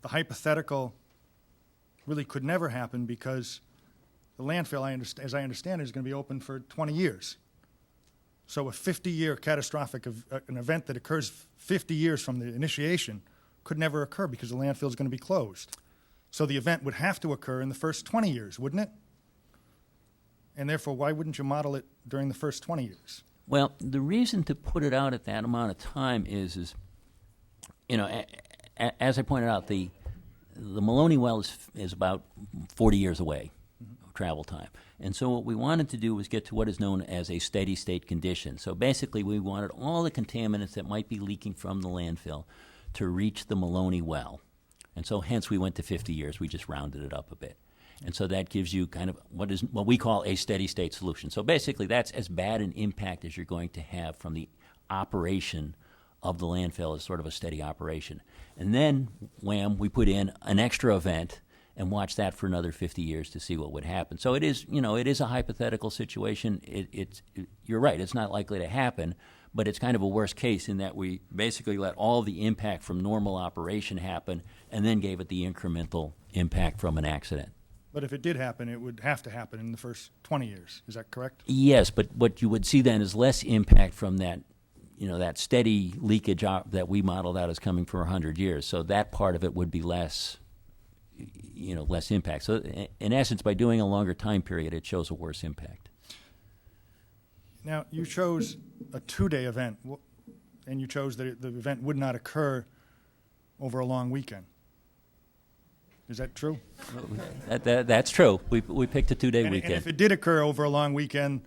the hypothetical really could never happen because the landfill, as I understand it, is going to be open for 20 years. So a 50-year catastrophic an event that occurs 50 years from the initiation could never occur because the landfill is going to be closed. So the event would have to occur in the first 20 years, wouldn't it? And therefore, why wouldn't you model it during the first 20 years? Well, the reason to put it out at that amount of time is as I pointed out, the Maloney well is about 40 years away, travel time. And so what we wanted to do was get to what is known as a steady state condition. So basically we wanted all the contaminants that might be leaking from the landfill to reach the Maloney well. And so hence we went to 50 years. We just rounded it up a bit. And so that gives you kind of what we call a steady state solution. So basically that's as bad an impact as you're going to have from the operation of the landfill as sort of a steady operation. And then, wham, we put in an extra event and watch that for another 50 years to see what would happen. So it is, it is a hypothetical situation. You're right, it's not likely to happen, but it's kind of a worst case in that we basically let all the impact from normal operation happen and then gave it the incremental impact from an accident. But if it did happen, it would have to happen in the first 20 years. Is that correct? Yes, but what you would see then is less impact from that, that steady leakage that we modeled out as coming for 100 years. So that part of it would be less, less impact. So in essence, by doing a longer time period, it shows a worse impact. Now, you chose a 2-day event, and you chose that the event would not occur over a long weekend. Is that true? That's true. We picked a 2-day weekend. And if it did occur over a long weekend,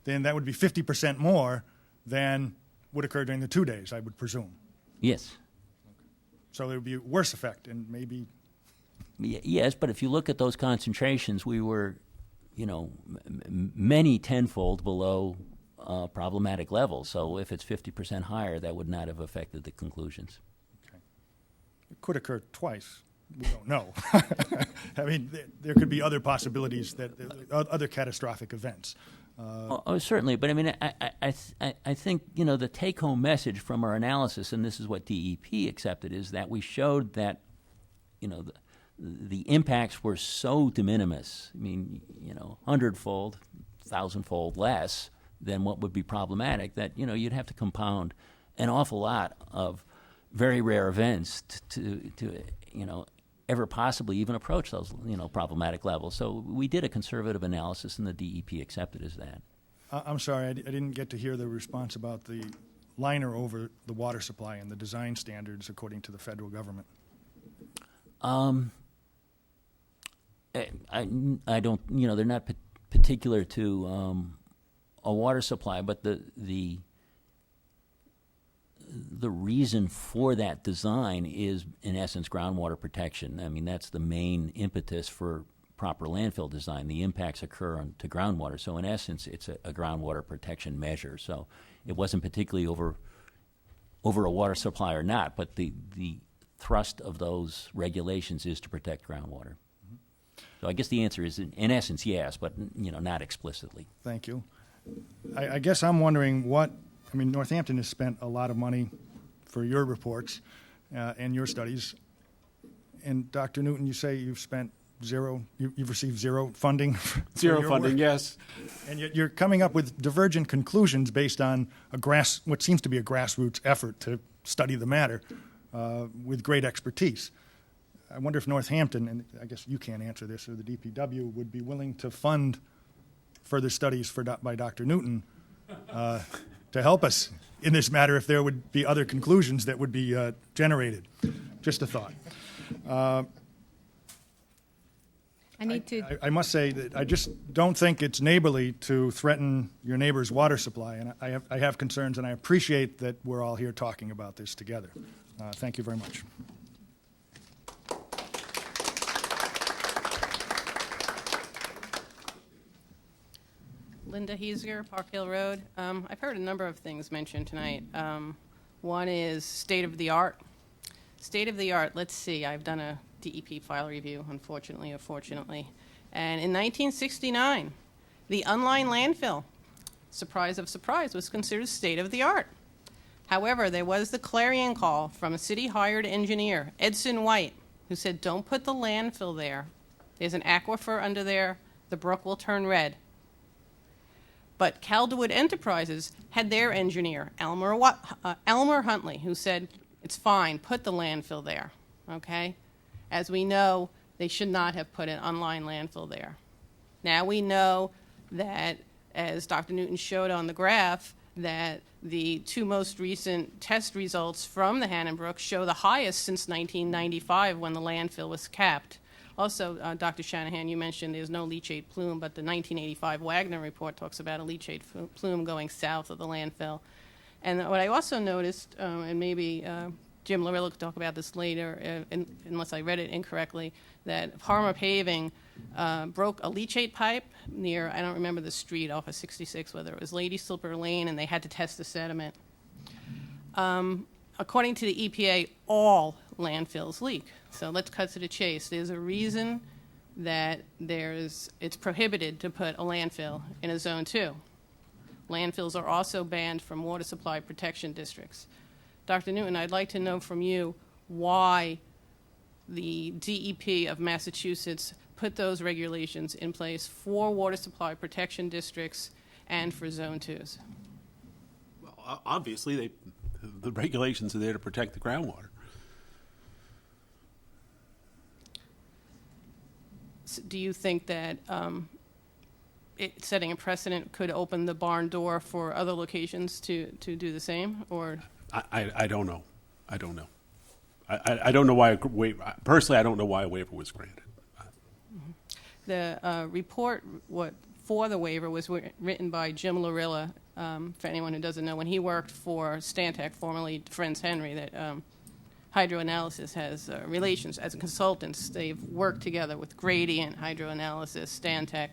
then that would be 50% more than would occur during the 2 days, I would presume. Yes. So there would be a worse effect, and maybe... Yes, but if you look at those concentrations, we were, many tenfold below problematic levels. So if it's 50% higher, that would not have affected the conclusions. Okay. It could occur twice. We don't know. I mean, there could be other possibilities, that other catastrophic events. Certainly, but I mean, I think the take-home message from our analysis, and this is what DEP accepted, is that we showed that the impacts were so de minimis. I mean, 100-fold, 1,000-fold less than what would be problematic, that you'd have to compound an awful lot of very rare events to ever possibly even approach those problematic levels. So we did a conservative analysis, and the DEP accepted as that. I'm sorry, I didn't get to hear the response about the liner over the water supply and the design standards according to the federal government. I don't, they're not particular to a water supply, but the reason for that design is, in essence, groundwater protection. I mean, that's the main impetus for proper landfill design. The impacts occur to groundwater. So, in essence, it's a groundwater protection measure. So it wasn't particularly over a water supply or not, but the thrust of those regulations is to protect groundwater. Mm-hmm. So I guess the answer is, in essence, yes, but not explicitly. Thank you. I guess I'm wondering Northampton has spent a lot of money for your reports and your studies. And Dr. Newton, you say you've spent zero, you've received zero funding? Zero funding, yes. And yet you're coming up with divergent conclusions based on what seems to be a grassroots effort to study the matter with great expertise. I wonder if Northampton, and I guess you can't answer this, or the DPW, would be willing to fund further studies by Dr. Newton to help us in this matter if there would be other conclusions that would be generated. Just a thought. I must say that I just don't think it's neighborly to threaten your neighbor's water supply, and I have concerns, and I appreciate that we're all here talking about this together. Thank you very much. Linda Hiesiger, Park Hill Road. I've heard a number of things mentioned tonight. One is state of the art. State of the art, let's see, I've done a DEP file review, unfortunately or fortunately. And in 1969, the unlined landfill, surprise of surprise, was considered state of the art. However, there was the clarion call from a city-hired engineer, Edson White, who said, don't put the landfill there. There's an aquifer under there. The brook will turn red. But Calderwood Enterprises had their engineer, Elmer Huntley, who said, it's fine, put the landfill there, okay? As we know, they should not have put an unlined landfill there. Now we know that, as Dr. Newton showed on the graph, that the two most recent test results from the Hannonbrook show the highest since 1995 when the landfill was capped. Also, Dr. Shanahan, you mentioned there's no leachate plume, but the 1985 Wagner report talks about a leachate plume going south of the landfill. And what I also noticed, and maybe Jim Larillo could talk about this later, unless I read it incorrectly, that Parma Paving broke a leachate pipe near, I don't remember the street off of 66, whether it was Lady Slipper Lane, and they had to test the sediment. According to the EPA, all landfills leak. So let's cut to the chase. There's a reason that it's prohibited to put a landfill in a Zone 2. Landfills are also banned from water supply protection districts. Dr. Newton, I'd like to know from you why the DEP of Massachusetts put those regulations in place for water supply protection districts and for Zone 2s. Well, obviously, the regulations are there to protect the groundwater. do you think that it setting a precedent could open the barn door for other locations to do the same, or? I don't know. I don't know. I don't know why personally, I don't know why a waiver was granted. The report for the waiver was written by Jim Larilla. For anyone who doesn't know, when he worked for Stantec, formerly Friends Henry, that hydroanalysis has relations as consultants. They've worked together with Gradient, Hydroanalysis, Stantec,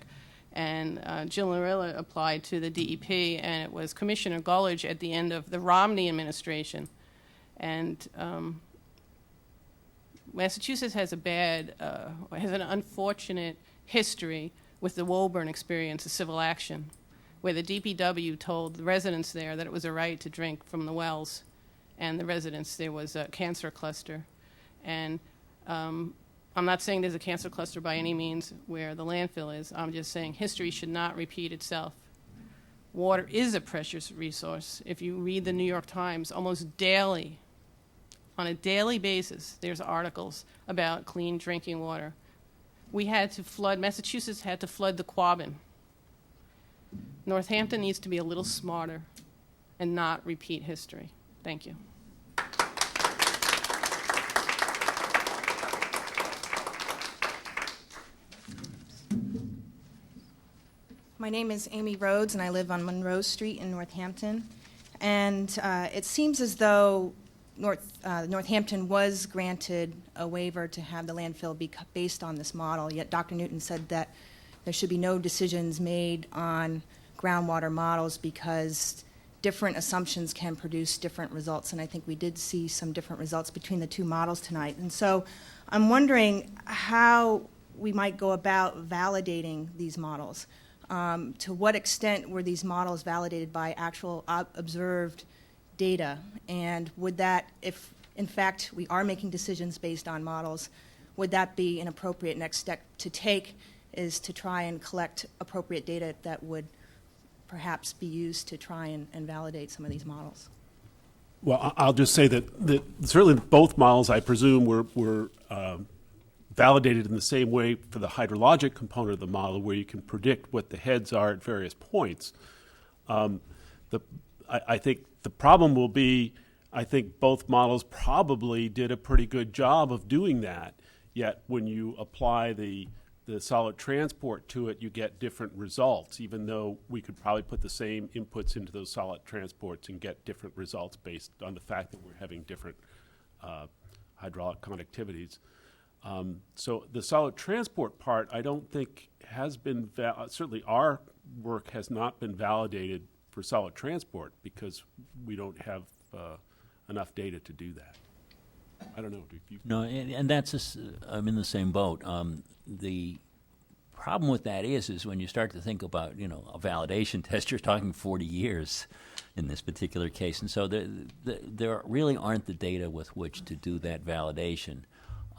and Jim Larilla applied to the DEP, and it was Commissioner Gullidge at the end of the Romney administration. And Massachusetts has has an unfortunate history with the Woburn experience of civil action, where the DPW told the residents there that it was a right to drink from the wells, and the residents, there was a cancer cluster. And I'm not saying there's a cancer cluster by any means where the landfill is. I'm just saying history should not repeat itself. Water is a precious resource. If you read the New York Times, almost daily, on a daily basis, there's articles about clean drinking water. Massachusetts had to flood the Quabbin. Northampton needs to be a little smarter and not repeat history. Thank you. My name is Amy Rhodes, and I live on Monroe Street in Northampton. And it seems as though Northampton was granted a waiver to have the landfill be based on this model, yet Dr. Newton said that there should be no decisions made on groundwater models because different assumptions can produce different results, and I think we did see some different results between the two models tonight. And so I'm wondering how we might go about validating these models. To what extent were these models validated by actual observed data? And would that, if in fact we are making decisions based on models, would that be an appropriate next step to take, is to try and collect appropriate data that would perhaps be used to try and validate some of these models? Well, I'll just say that certainly both models, I presume, were validated in the same way for the hydrologic component of the model, where you can predict what the heads are at various points. I think the problem will be, I think both models probably did a pretty good job of doing that, yet when you apply the solid transport to it, you get different results, even though we could probably put the same inputs into those solid transports and get different results based on the fact that we're having different hydraulic conductivities. So the solid transport part, I don't think has been, certainly our work has not been validated for solid transport because we don't have enough data to do that. I don't know. No, and that's I'm in the same boat. The problem with that is when you start to think about, a validation test, you're talking 40 years in this particular case. And so there really aren't the data with which to do that validation.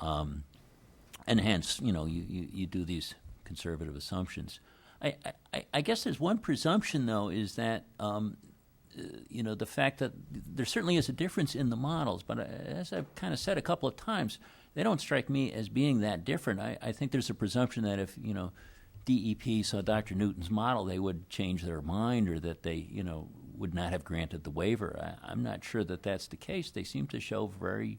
And hence, you do these conservative assumptions. I guess there's one presumption, though, is that, the fact that there certainly is a difference in the models, but as I've kind of said a couple of times, they don't strike me as being that different. I think there's a presumption that if, DEP saw Dr. Newton's model, they would change their mind or that they, would not have granted the waiver. I'm not sure that that's the case. They seem to show very,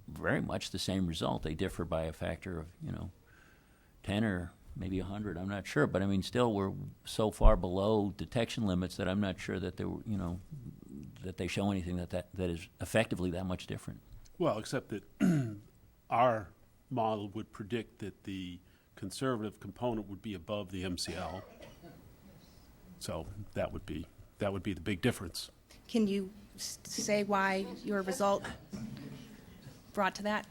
very much the same result. They differ by a factor of, 10 or maybe 100. I'm not sure. But, still we're so far below detection limits that I'm not sure that they were, that they show anything that is effectively that much different. Well, except that our model would predict that the conservative component would be above the MCL. So that would be the big difference. Can you say why your result brought to that?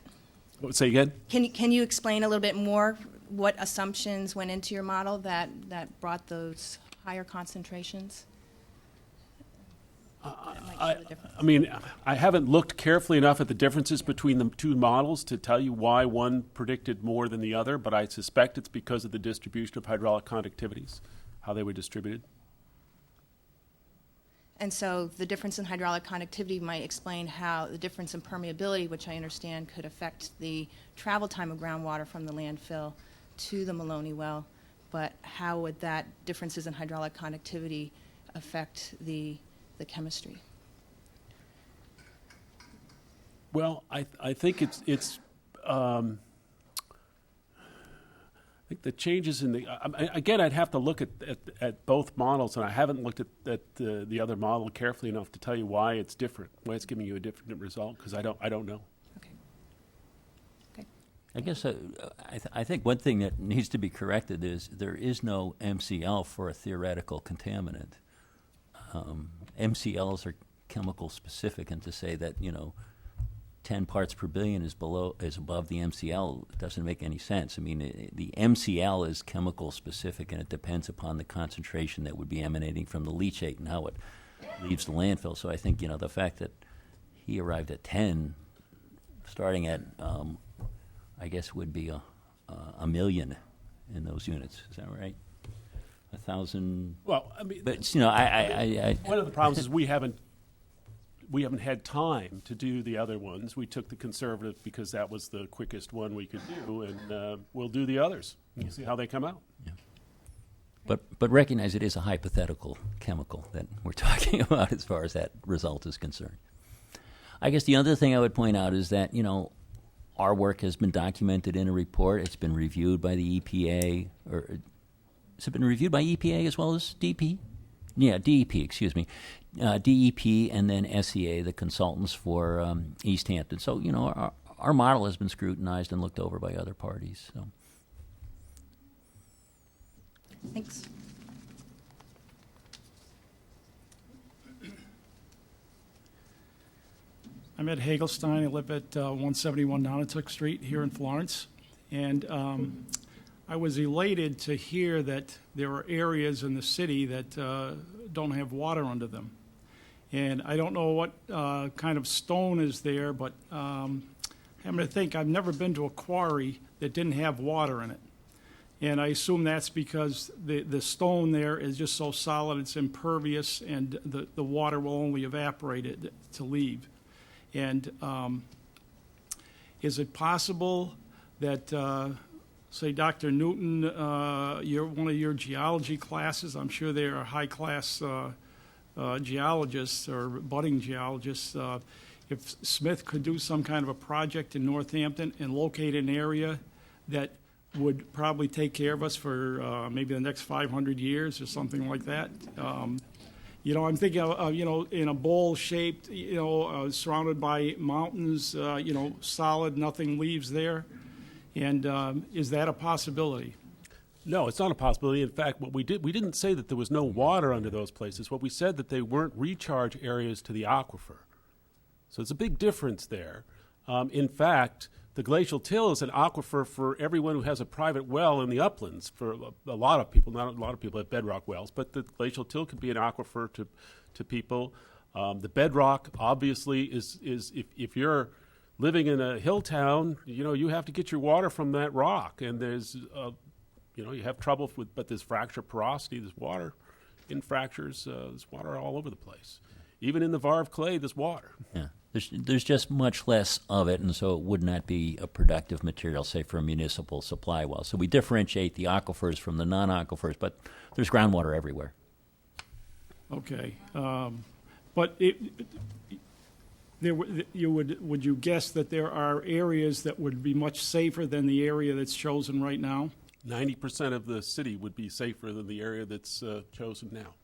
Say again? Can you explain a little bit more what assumptions went into your model that brought those higher concentrations? I haven't looked carefully enough at the differences between the two models to tell you why one predicted more than the other, but I suspect it's because of the distribution of hydraulic conductivities, how they were distributed. And so the difference in hydraulic conductivity might explain how the difference in permeability, which I understand could affect the travel time of groundwater from the landfill to the Maloney well, but how would that differences in hydraulic conductivity affect the chemistry? Well, I think it's I think the changes in the again, I'd have to look at both models, and I haven't looked at the other model carefully enough to tell you why it's different, why it's giving you a different result, because I don't know. I guess I think one thing that needs to be corrected is there is no MCL for a theoretical contaminant. MCLs are chemical specific, and to say that 10 parts per billion is above the MCL doesn't make any sense. I mean, the MCL is chemical specific, and it depends upon the concentration that would be emanating from the leachate and how it leaves the landfill. So I think the fact that he arrived at 10, starting at I guess would be a million in those units. Is that right? 1,000. Well, I mean, but I one of the problems is we haven't had time to do the other ones. We took the conservative because that was the quickest one we could do, and we'll do the others and see how they come out. Yeah. But recognize it is a hypothetical chemical that we're talking about as far as that result is concerned. I guess the other thing I would point out is that our work has been documented in a report. It's been reviewed by the EPA, or has it been reviewed by EPA as well as DEP? Yeah, DEP, excuse me. DEP and then SEA, the consultants for East Hampton. So, our model has been scrutinized and looked over by other parties. So. Thanks. I'm Ed Hagelstein. I live at 171 Nonotuck Street here in Florence. And I was elated to hear that there are areas in the city that don't have water under them. And I don't know what kind of stone is there, but I'm going to think I've never been to a quarry that didn't have water in it. And I assume that's because the stone there is just so solid, it's impervious, and the water will only evaporate it to leave. And is it possible that, say, Dr. Newton, one of your geology classes, I'm sure there are high-class geologists or budding geologists, if Smith could do some kind of a project in Northampton and locate an area that would probably take care of us for maybe the next 500 years or something like that. I'm thinking of, in a bowl-shaped, surrounded by mountains, solid, nothing leaves there. And is that a possibility? No, it's not a possibility. In fact, what we didn't say that there was no water under those places. What we said that they weren't recharge areas to the aquifer. So it's a big difference there. In fact, the glacial till is an aquifer for everyone who has a private well in the uplands. For a lot of people, not a lot of people have bedrock wells, but the glacial till could be an aquifer to people. The bedrock, obviously, is if you're living in a hill town, you have to get your water from that rock, and there's you have trouble with, but there's fracture porosity, there's water in fractures, there's water all over the place. Even in the Varve clay, there's water. Yeah. There's just much less of it, and so it would not be a productive material, say, for a municipal supply well. So we differentiate the aquifers from the non-aquifers, but there's groundwater everywhere. Okay. But would you guess that there are areas that would be much safer than the area that's chosen right now? 90% of the city would be safer than the area that's chosen now.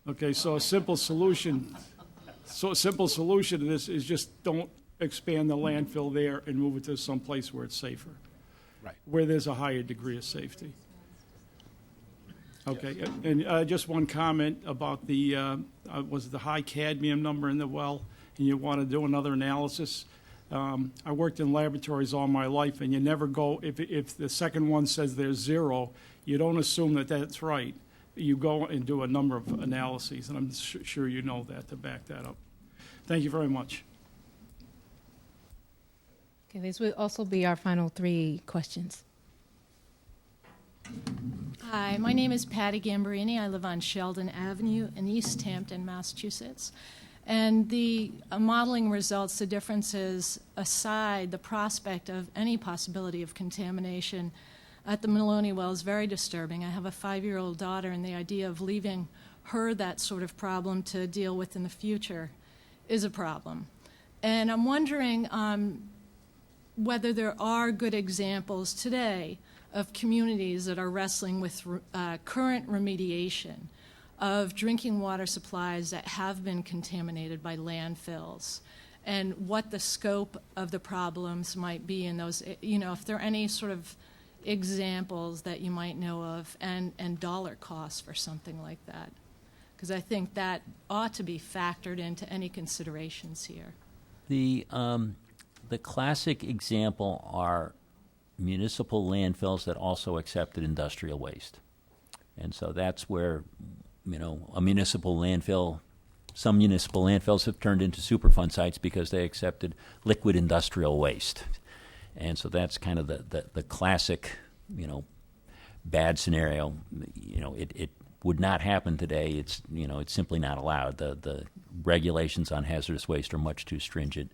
Okay, so a simple solution to this is just don't expand the landfill there and move it to some place where it's safer. Right. Where there's a higher degree of safety. Okay, yes. And just one comment about was the high cadmium number in the well, and you want to do another analysis. I worked in laboratories all my life, and you never go, if the second one says there's 0, you don't assume that that's right. You go and do a number of analyses, and I'm sure you know that to back that up. Thank you very much. Okay, this will also be our final 3 questions. Hi, my name is Patty Gambarini. I live on Sheldon Avenue in East Hampton, Massachusetts. And the modeling results, the differences aside, the prospect of any possibility of contamination at the Maloney well is very disturbing. I have a 5-year-old daughter, and the idea of leaving her that sort of problem to deal with in the future is a problem. And I'm wondering whether there are good examples today of communities that are wrestling with current remediation of drinking water supplies that have been contaminated by landfills, and what the scope of the problems might be in those, if there are any sort of examples that you might know of, and dollar costs for something like that. Because I think that ought to be factored into any considerations here. The classic example are municipal landfills that also accepted industrial waste. And so that's where, a municipal landfill, some municipal landfills have turned into Superfund sites because they accepted liquid industrial waste. And so that's kind of the classic, bad scenario. It would not happen today. It's simply not allowed. The regulations on hazardous waste are much too stringent.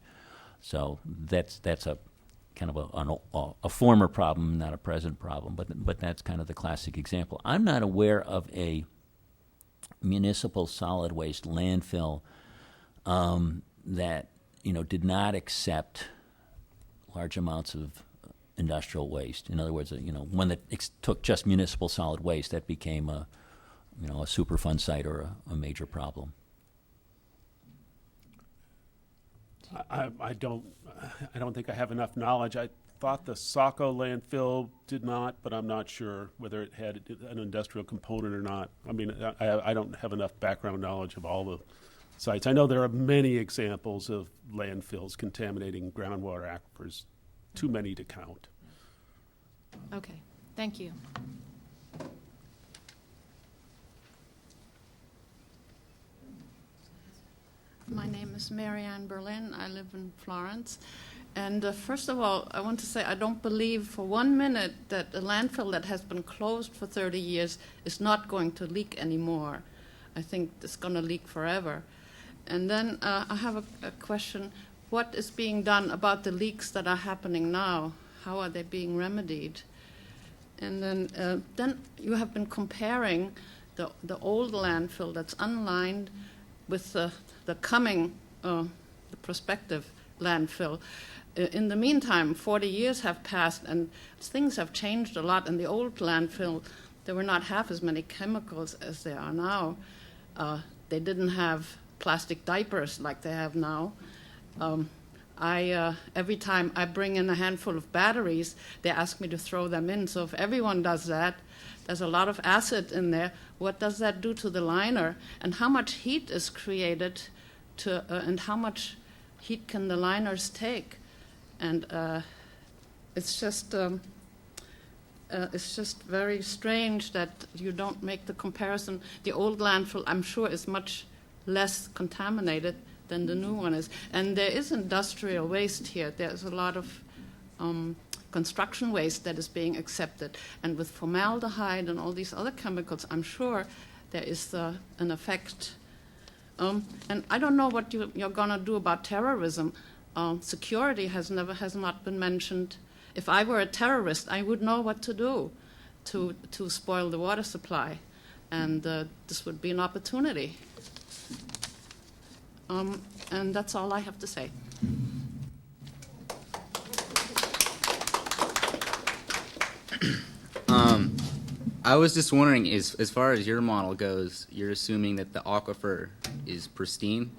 So that's a kind of a former problem, not a present problem. But that's kind of the classic example. I'm not aware of a municipal solid waste landfill that did not accept large amounts of industrial waste. In other words, one that took just municipal solid waste, that became a Superfund site or a major problem. I don't think I have enough knowledge. I thought the Saco landfill did not, but I'm not sure whether it had an industrial component or not. I mean, I don't have enough background knowledge of all the sites. I know there are many examples of landfills contaminating groundwater aquifers, too many to count. Okay, thank you. My name is Marianne Berlin. I live in Florence. And first of all, I want to say I don't believe for 1 minute that a landfill that has been closed for 30 years is not going to leak anymore. I think it's going to leak forever. And then I have a question. What is being done about the leaks that are happening now? How are they being remedied? And then you have been comparing the old landfill that's unlined with the coming, the prospective landfill. In the meantime, 40 years have passed and things have changed a lot. In the old landfill, there were not half as many chemicals as there are now. They didn't have plastic diapers like they have now. Every time I bring in a handful of batteries, they ask me to throw them in. So if everyone does that, there's a lot of acid in there. What does that do to the liner? And how much heat is created and how much heat can the liners take? And it's just very strange that you don't make the comparison. The old landfill, I'm sure, is much less contaminated than the new one is. And there is industrial waste here. There's a lot of construction waste that is being accepted. And with formaldehyde and all these other chemicals, I'm sure there is an effect. And I don't know what you're going to do about terrorism. Security has not been mentioned. If I were a terrorist, I would know what to do to spoil the water supply. And this would be an opportunity. And that's all I have to say. I was just wondering, as far as your model goes, you're assuming that the aquifer is pristine,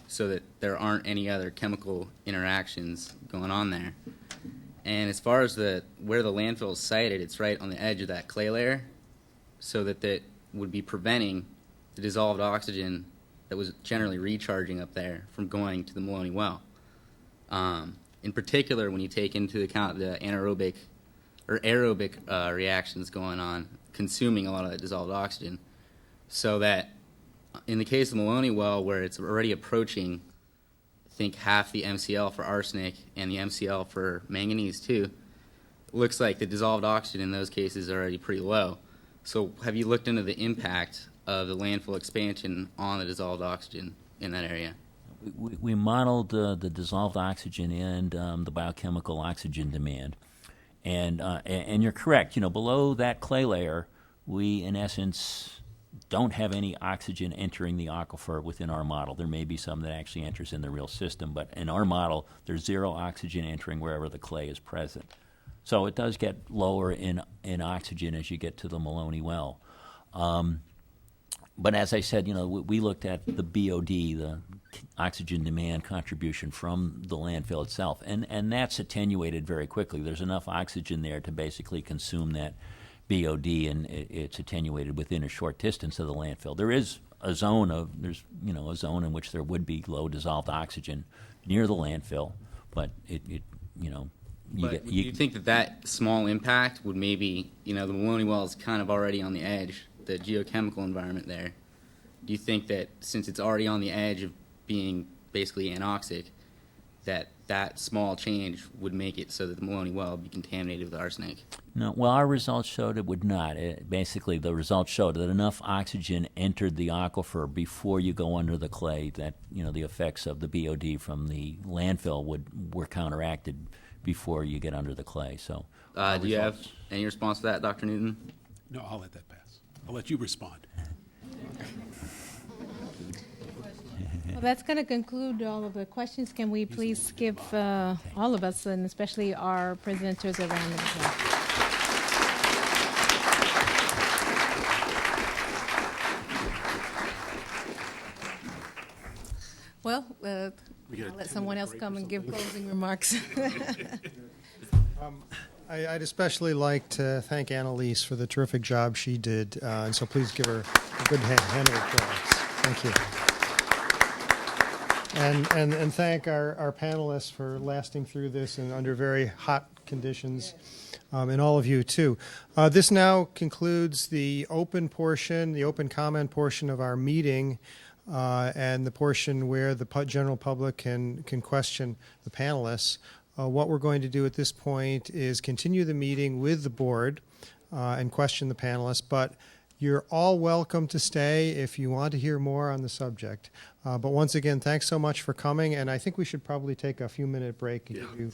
so that there aren't any other chemical interactions going on there. And as far as where the landfill is sited, it's right on the edge of that clay layer, so that would be preventing the dissolved oxygen that was generally recharging up there from going to the Maloney well. In particular, when you take into account the anaerobic or aerobic reactions going on, consuming a lot of that dissolved oxygen, so that in the case of the Maloney well, where it's already approaching, I think, half the MCL for arsenic and the MCL for manganese too, it looks like the dissolved oxygen in those cases is already pretty low. So have you looked into the impact of the landfill expansion on the dissolved oxygen in that area? We modeled the dissolved oxygen and the biochemical oxygen demand. And you're correct. Below that clay layer, we in essence don't have any oxygen entering the aquifer within our model. There may be some that actually enters in the real system, but in our model, there's zero oxygen entering wherever the clay is present. So it does get lower in oxygen as you get to the Maloney well. But as I said, we looked at the BOD, the oxygen demand contribution from the landfill itself, and that's attenuated very quickly. There's enough oxygen there to basically consume that BOD, and it's attenuated within a short distance of the landfill. There is a zone a zone in which there would be low dissolved oxygen near the landfill, but do you think that small impact would maybe, the Maloney well is kind of already on the edge, the geochemical environment there. Do you think that since it's already on the edge of being basically anoxic, that small change would make it so that the Maloney well would be contaminated with arsenic? No, well, our results showed it would not. Basically, the results showed that enough oxygen entered the aquifer before you go under the clay that, the effects of the BOD from the landfill were counteracted before you get under the clay. So, do you have any response to that, Dr. Newton? No, I'll let that pass. I'll let you respond. Well, that's going to conclude all of the questions. Can we please give all of us, and especially our presenters, a round of applause? Well, I'll let someone else come and give closing remarks. I'd especially like to thank Annalise for the terrific job she did, and so please give her a good hand of applause. Thank you. And thank our panelists for lasting through this and under very hot conditions, and all of you too. This now concludes the open portion, the open comment portion of our meeting, and the portion where the general public can question the panelists. What we're going to do at this point is continue the meeting with the board and question the panelists, but you're all welcome to stay if you want to hear more on the subject. But once again, thanks so much for coming, and I think we should probably take a few-minute break. And give you